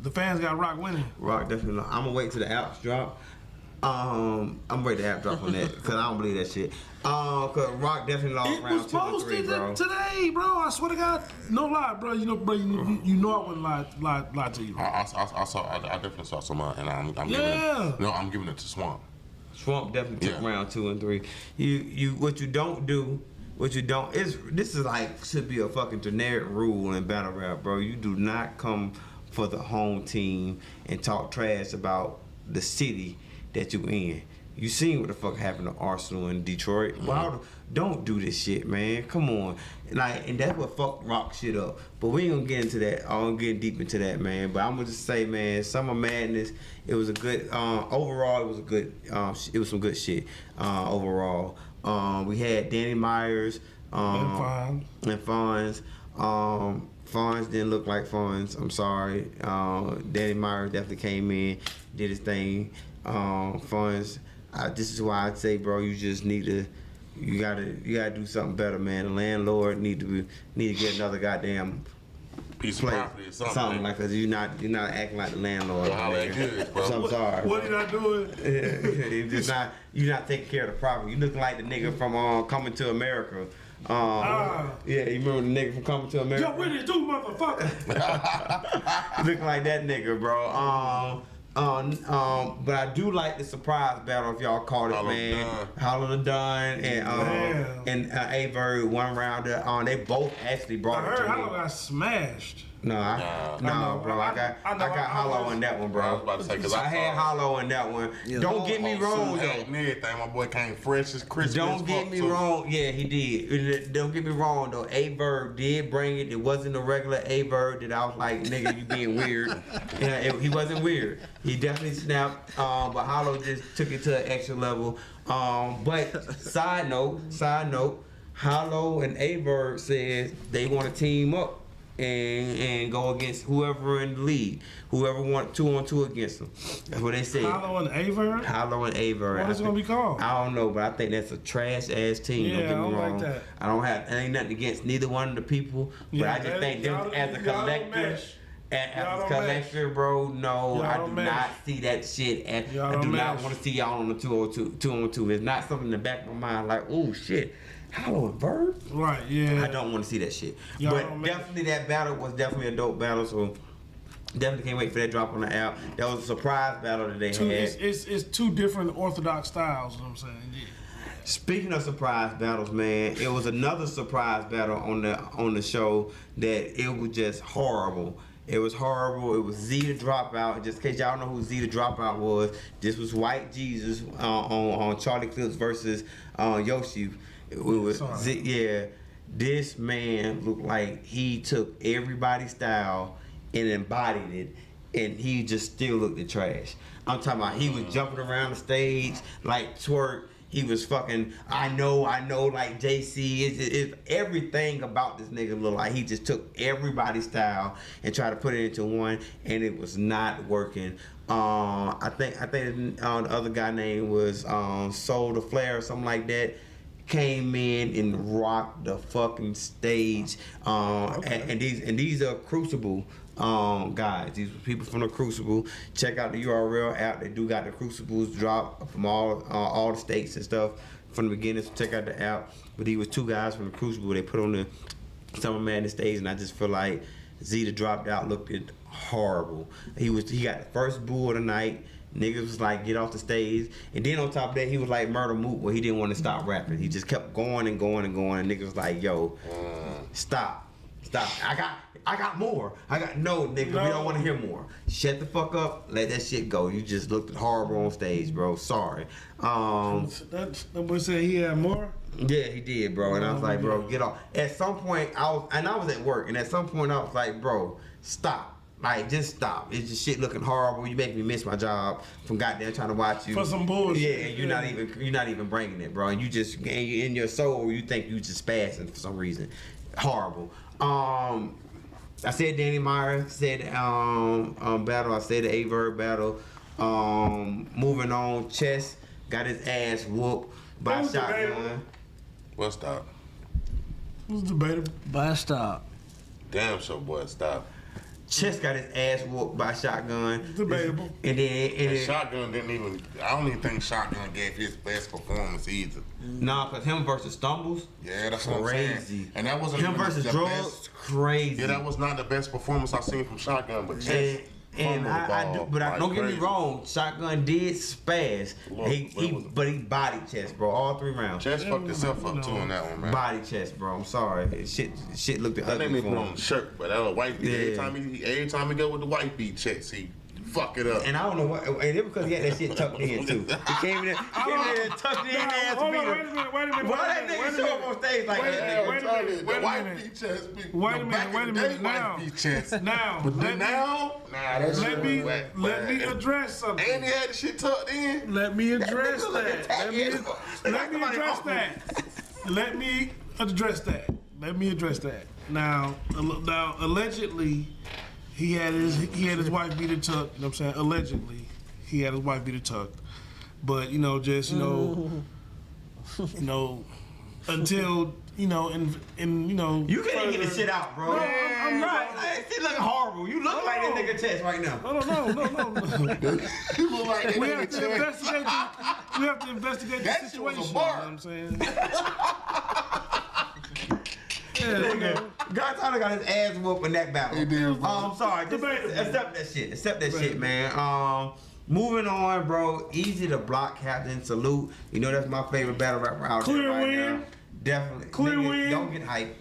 The fans got Rock winning. Rock definitely lost. I'm gonna wait till the apps drop. I'm gonna wait the app drop on that because I don't believe that shit. Cause Rock definitely lost It round was 2 and 3, posted bro. today, bro. I swear to God, no lie, bro. You know I wouldn't lie to you. Bro. I definitely saw some, and I'm Yeah. I'm giving it to Swamp. Swamp definitely took Yeah. round 2 and 3. What you don't do. This is like should be a fucking generic rule in battle rap, bro. You do not come for the home team and talk trash about the city that you in. You seen what the fuck happened to Arsenal and Detroit. Don't do this shit, man. Come on. And that's what fucked Rock shit up. But we ain't gonna get into that. I don't get deep into that, man. But I'm gonna just say, man, Summer Madness, it was a good overall, it was a good it was some good shit. Overall. We had Danny Myers and Fonz. Fonz didn't look like Fonz. I'm sorry. Danny Myers definitely came in, did his thing. Fonz, this is why I'd say, bro, you just need to, you gotta do something better, man. The landlord need to get another goddamn Piece of property or something. like, cause you're not acting like the landlord. Well, how that good, bro. So I'm sorry. What did I do? You're not taking care of the property. You looking like the nigga from Coming to America. Yeah, you remember the nigga from Coming to America? Yo, what did you do, motherfucker? Looking like that nigga, bro. But I do like the surprise battle if y'all caught it, Hollow man. Dunn. Hollow Dunn and Avery one rounder. They both actually I brought it heard to me. Hollow got smashed. No, bro. I got Hollow in that one, bro. I was about to say, 'cause I had saw- Hollow in that one. Don't get me wrong, though. And everything, my boy came fresh as Christmas. Don't get me wrong. Yeah, he did. Don't get me wrong though. A-Bird did bring it. It wasn't a regular A-Bird that I was like, nigga, you being weird. He wasn't weird. He definitely snapped. But Hollow just took it to an extra level. But side note, Hollow and A-Bird said they want to team up and go against whoever in the league. Whoever want 2-on-2 against them. That's what they said. Hollow and Aver? Hollow and Avery. What is it gonna be called? I don't know, but I think that's a trash ass team. Yeah, don't get me I don't wrong. like that. I don't have ain't nothing against neither one of the people, but Yeah, I just think them y'all- as a y'all don't collective, mesh. as Y'all a don't collective, bro. No, Y'all I don't do mesh. not see that shit. And Y'all I do don't not mesh. want to see y'all on the 2-on-2. It's not something in the back of my mind like, oh shit, Hollow and Bird. Right, yeah. I don't want to see that shit. Y'all But don't mesh. definitely that battle was definitely a dope battle. So. Definitely can't wait for that drop on the app. That was a surprise battle that they had. It's two different orthodox styles, you know what I'm saying? Speaking of surprise battles, man, it was another surprise battle on the show that it was just horrible. It was horrible. It was Z the Dropout. Just in case y'all know who Z the Dropout was, this was White Jesus on Charlie Clips versus Yoshi. It was Z, yeah. This man looked like he took everybody's style and embodied it, and he just still looked at trash. I'm talking about he was jumping around the stage like twerk. He was fucking, I know, like JC. It's everything about this nigga look like he just took everybody's style and tried to put it into one, and it was not working. I think the other guy name was Soul the Flare or something like that. Came in and rocked the fucking stage. And these are Crucible guys. These people from the Crucible. Check out the URL app. They do got the Crucibles drop from all the states and stuff from the beginning. So check out the app. But these was two guys from the Crucible. They put on the Summer Madness stage, and I just feel like Z the Dropped Out looked horrible. He got the first boo of the night. Niggas was like, get off the stage. And then on top of that, he was like Murder Mook, where he didn't want to stop rapping. He just kept going and going and going. And niggas was like, yo, stop. I got more. No, nigga, we don't want to hear more. Shut the fuck up. Let that shit go. You just looked horrible on stage, bro. Sorry. That boy said he had more? Yeah, he did, bro. And I was like, bro, get off. At some point, I was at work, and at some point I was like, bro, stop. Like, just stop. It's just shit looking horrible. You make me miss my job from goddamn trying to watch you. For some bullshit. Yeah, and you're not even bringing it, bro. And you just, in your soul, you think you just spazzing for some reason. Horrible. I said Danny Meyer, said battle. I said the A-Verb battle. Moving on, Chess got his ass whooped by Shotgun. Well, stop. It was debatable. By stop. Damn, so boy, stop. Chess got his ass whooped by Shotgun. Debatable. And then Shotgun didn't even. I don't even think Shotgun gave his best performance either. Nah, cause him versus Stumbles. Yeah, that's what I'm crazy. saying. And that wasn't Him even versus the Drugs. best. Crazy. Yeah, that was not the best performance I've seen from Shotgun, but Chess. And I do, but don't get me wrong. Shotgun did spaz. Look, but he bodied Chess, bro. All 3 rounds. Chess fucked himself up too in that one, man. Body Chess, bro. I'm sorry. Shit looked That ugly nigga for put on him. the shirt, but that was white beat. Yeah. Every time he go with the white beat checks, he fuck it up. And I don't know what. And it because he had that shit tucked in too. He came in there and tucked it in ass Hold on, beater. wait a minute. Why that nigga show up on stage like that? Wait a minute. The white beat chest. Wait a minute. Now, White beat chest. now, But then now, that shit let me was whack, let me man. address something. And he had the shit tucked in. Let me address nigga look that. attacked. Let me address that. Let me address that. Now, allegedly, he had his wife beater tucked. You know what I'm saying? Allegedly, he had his wife beater tucked. But until You can't even get the shit out, bro. No, I'm not. Like, it looking horrible. You look like this nigga Chess right now. No. He look like that We nigga have to chest. investigate That the shit was a situation. bar. You know what I'm saying? Yeah, God Tyler got his ass whooped in that battle. He did, bro. I'm sorry. Just Debatable. accept that shit, man. Moving on, bro. Easy to block, Captain. Salute. You know that's my favorite battle rapper out Clear there right win. now. Definitely. Clear Nigga, win. Don't get hyped.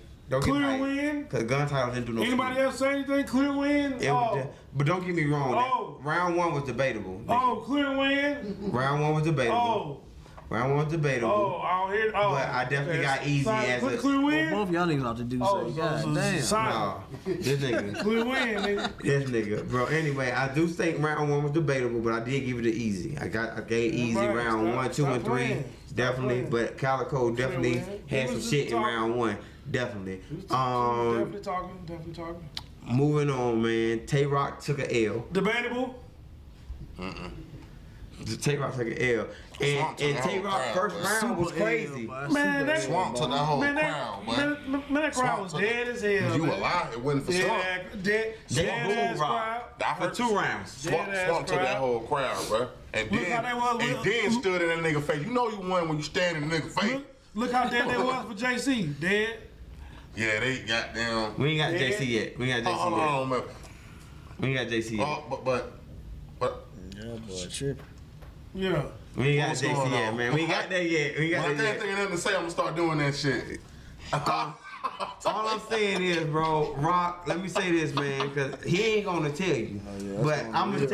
Clear win. Cause Gun Title didn't do no Anybody shit. else say anything? Clear win? It was but don't get me wrong. Oh. Round 1 was debatable. Clear win? Round 1 was debatable. Round 1 was debatable. I don't hear. Oh, But I definitely got Easy as a. clear win? Both y'all niggas out to do Oh, so. God damn. Silent. Nah, this nigga. Clear win, nigga. This nigga, bro. Anyway, I do think round 1 was debatable, but I did give it to Easy. I gave Easy Right, round stop- 1, 2, stop and 3. playing. Stop Definitely, playing. but Calico definitely win. had He some was shit just in talking. round 1. Definitely. Definitely talking. Moving on, man. Tay Rock took a L. Debatable. Tay Rock took an L. And Tay Rock first round was crazy. Man, that Swamp to the whole man, crowd, boy. that crowd was Swamp to- dead as hell. You a man. lie. It wasn't for Swamp. Dead They ass booed Rock crowd. I for heard 2 rounds. Swamp Dead-ass to that crowd. whole crowd, bro. And Look how they was- then stood in that nigga face. You know you won when you stand in the nigga face. Look how dead they was for JC. Dead. Yeah, they got down. We ain't got Yeah. JC yet. We ain't got Hold JC yet. on, man. We ain't got JC yet. But Yeah, boy, tripping. Yeah. We ain't got What's JC going yet, on? man. We ain't got that yet. We ain't When I got that can't yet. think of nothing to say, I'm gonna start doing that shit. All I'm saying is, bro, Rock, let me say this, man, because he ain't gonna tell you. But I'm gonna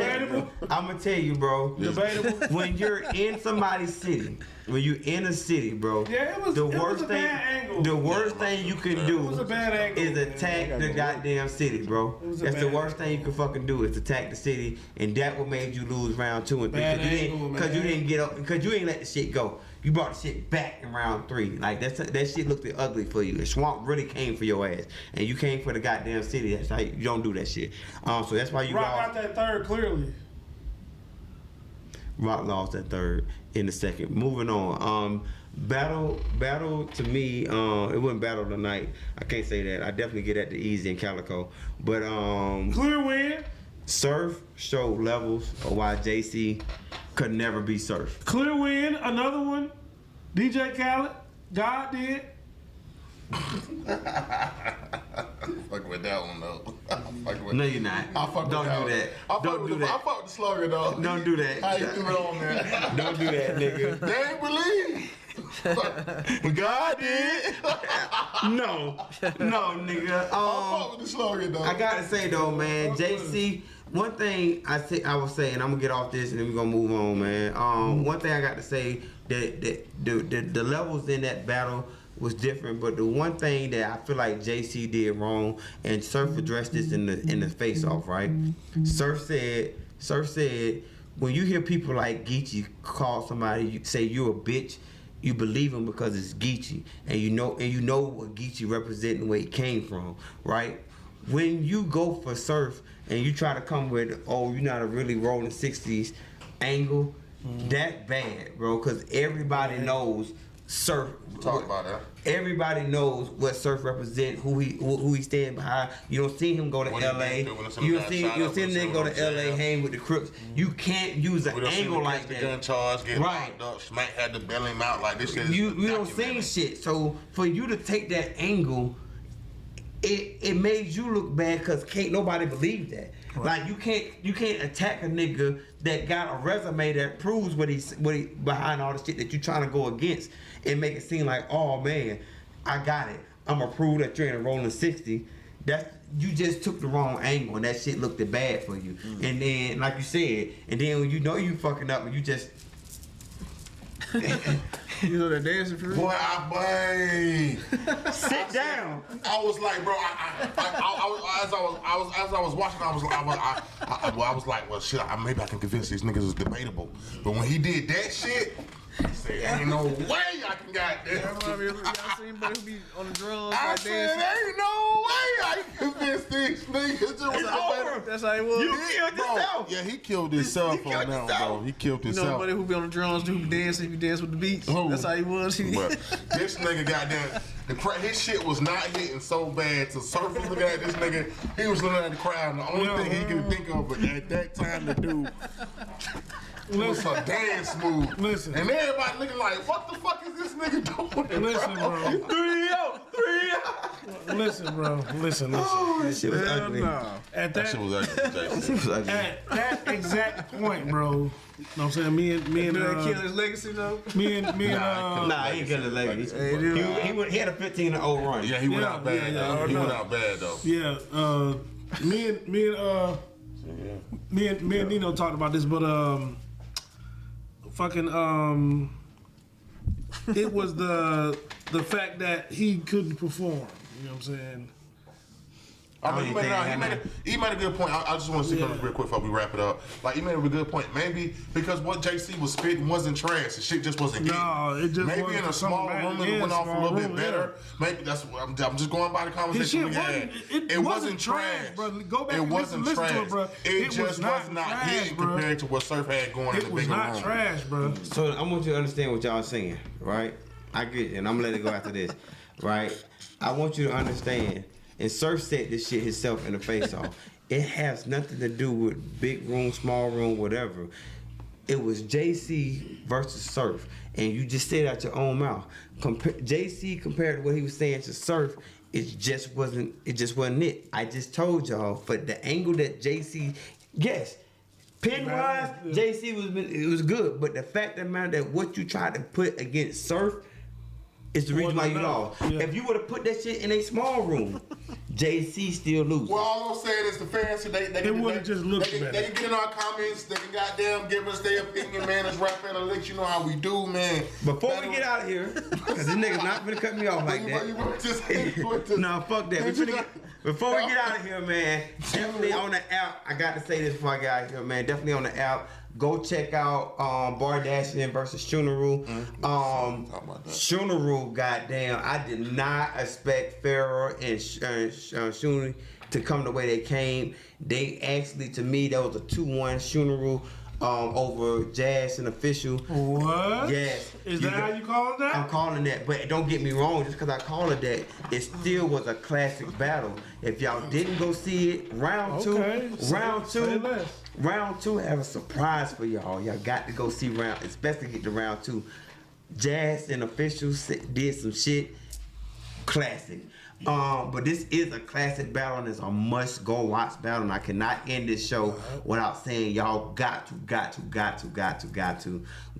tell you, bro. Debatable. When you're in somebody's city, when you're in a city, bro, Yeah, it was a bad angle. the worst thing you can do was a bad angle. is attack the goddamn city, bro. was a That's the bad worst thing you can fucking do is attack the city, and that what made you lose round 2 and 3 Bad because you angle, didn't get up because you ain't let the shit go. You brought the shit back in round 3. Like that shit looked ugly for you. The swamp really came for your ass, and you came for the goddamn city. That's how you don't do that shit. So that's why you Rock got that third clearly. Rock lost that third in the second. Moving on. Battle to me, it wasn't battle tonight. I can't say that. I definitely get at the Easy and Calico. But Clear win. Surf showed levels of why JC could never be Surf. Clear win. Another one. DJ Khaled. God did. Fuck with that one though. No, you're not. I fuck Don't with do that. Don't do I that. fuck with the slogan though. Don't do that. How you do it on there? Don't do that, nigga. They ain't believe. But God did. No, nigga. I fuck with the slogan though. I gotta say though, man, JC. One thing I will say, and I'm gonna get off this, and then we're gonna move on, man. One thing I got to say that the levels in that battle was different, but the one thing that I feel like JC did wrong, and Surf addressed this in the face off, right? Surf said, when you hear people like Geechee call somebody, say you're a bitch, you believe him because it's Geechee, and you know what Geechee represents and where he came from, right? When you go for Surf and you try to come with, oh, you're not a really rolling 60s angle, that's bad, bro, because everybody knows Surf. Talk about that. Everybody knows what Surf represents, who he stand behind. You don't see him go to What he LA. been through when You somebody don't see got shot up, him when go to someone LA, was hang with the Crooks. You can't use an We done seen angle him like catch the that. gun charge, get Right. locked up. Smack had to bail him out like this shit. You don't see shit. So for you to take that angle, it made you look bad because can't nobody believe that. Right. Like you can't attack a nigga that got a resume that proves what he behind all the shit that you trying to go against and make it seem like, oh man, I got it. I'm gonna prove that you're in a rolling 60. You just took the wrong angle and that shit looked bad for you. And then like you said, and then when you know you fucking up and you just You know that dancing for real? Boy, sit down. I was like, bro, as I was watching, I was like, well, shit, maybe I can convince these niggas it's debatable. But when he did that shit, I said, ain't no way I can goddamn. Y'all seen buddy who be on the drums I like said, dancing? ain't no way I can convince these niggas. It's over. That's how it was. You killed yourself. Yeah, he killed himself He on killed that one, himself. bro. He killed You know, himself. buddy who be on the drums, who be dancing, he dance with the beats. Who? That's how he was. But this nigga goddamn, his shit was not hitting so bad. So Surf was looking at this nigga, he was looking at the crowd, and the only thing he could think of at that time to do was a dance move. Listen. And everybody looking like, what the fuck is this nigga doing? Listen, bro. 3-0. Listen, bro. Listen. Oh, that shit was ugly. At That shit was ugly. At that exact point, bro. You know what I'm saying? Me and Did that kill his legacy though? me and Nah, he ain't killing legs. He had a 15-0 run. Yeah, he went out bad. yeah, He went out bad though. yeah, me and Nino talked about this, but it was the fact that he couldn't perform. You know what I'm saying? I mean, he made a good point. I just want to say something real quick before we wrap it up. Like, he made a good point. Maybe because what JC was spitting wasn't trash. The shit just wasn't hitting. No, it just maybe wasn't in a small something room bad. it went Yeah, off a small little bit room, better. Maybe that's what I'm just going by the His conversation shit we had. it wasn't trash, bro. Go back It and wasn't listen trash. to it, bro. It just was not trash, hitting bro. compared to what Surf had going in It the was bigger not room. trash, bro. So I want you to understand what y'all saying, right? I get it, and I'm gonna let it go after this, right? I want you to understand, and Surf said this shit himself in the face off. It has nothing to do with big room, small room, whatever. It was JC versus Surf, and you just said out your own mouth. JC compared to what he was saying to Surf, it just wasn't it. I just told y'all, but the angle that JC, yes, Pin-wise, JC was good, but the fact of the matter that what you tried to put against Surf is the reason why you lost. Yeah. If you would have put that shit in a small room, JC still lose. Well, all I'm saying is the fans, they would have just looked better. They can get in our comments. They can goddamn give us their opinion, man. It's Rap Analytics. You know how we do, man. Before we get out of here, because this nigga's not gonna cut me off like that. No, fuck that. Before we get out of here, man, definitely on the app. I got to say this before I get out of here, man. Definitely on the app. Go check out Bardashian versus Shunaru. Shunaru, goddamn, I did not expect Pharaoh and Shunaru to come the way they came. They actually, to me, that was a 2-1 Shunaru over Jazz and Official. What? Yes. Is that how you calling that? I'm calling that, but don't get me wrong. Just because I call it that, it still was a classic battle. If y'all didn't go see it, round two, have a surprise for y'all. Y'all got to go see especially get to round 2. Jazz and Official did some shit. Classic. But this is a classic battle and it's a must go watch battle, and I cannot end this show without saying y'all got to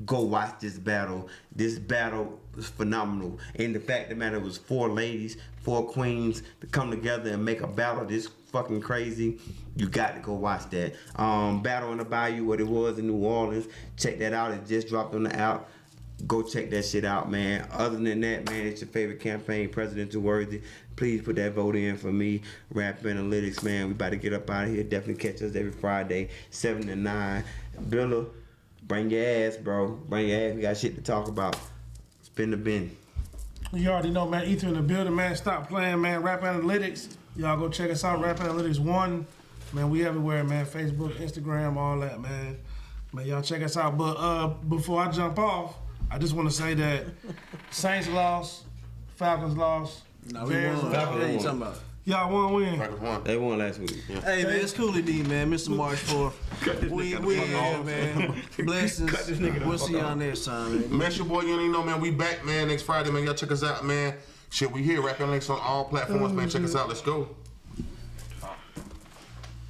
go watch this battle. This battle was phenomenal, and the fact of the matter was 4 ladies, 4 queens to come together and make a battle this fucking crazy. You got to go watch that. Battle in the Bayou, what it was in New Orleans. Check that out. It just dropped on the app. Go check that shit out, man. Other than that, man, it's your favorite campaign, Presidential Worthy. Please put that vote in for me. Rap Analytics, man. We about to get up out of here. Definitely catch us every Friday, 7 to 9. Billa, bring your ass, bro. Bring your ass. We got shit to talk about. Spin the bin. You already know, man. Ether in the building, man. Stop playing, man. Rap Analytics. Y'all go check us out. Rap Analytics 1. Man, we everywhere, man. Facebook, Instagram, all that, man. Man, y'all check us out. But before I jump off, I just want to say that Saints lost, Falcons lost. No, we won. Falcons won. You talking about? Y'all won. Falcons won. They won last week. Yeah. Hey man, it's Cooley D, man. Mr. March 4th. We here, man. Blessings. We'll see y'all next time, man. Man, it's your boy, you already know, man. We back, man. Next Friday, man. Y'all check us out, man. Shit, we here. Rap Analytics on all platforms, man. Check us out. Let's go.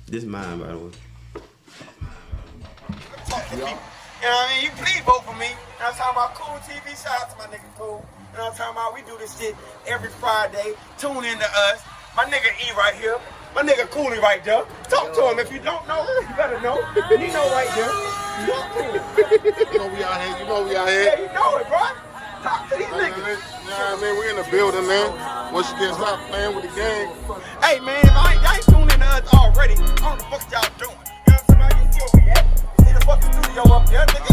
This is mine, by the way. You know what I mean? You please vote for me. And I'm talking about Cool TV. Shout out to my nigga Cool. You know what I'm talking about? We do this shit every Friday. Tune in to us. My nigga E right here. My nigga Cooley right there. Talk to him. If you don't know, you better know. You know right there. Talk to him. You know we out here. You know we out here. Yeah, you know it, bro. Talk to these niggas. You know what I mean? We in the building, man. Once you get stop playing with the game. Hey, man, if y'all ain't tuning in to us already, I don't know what the fuck y'all doing. You know what I'm saying? You see where we at? See the fucking studio up there? Nigga,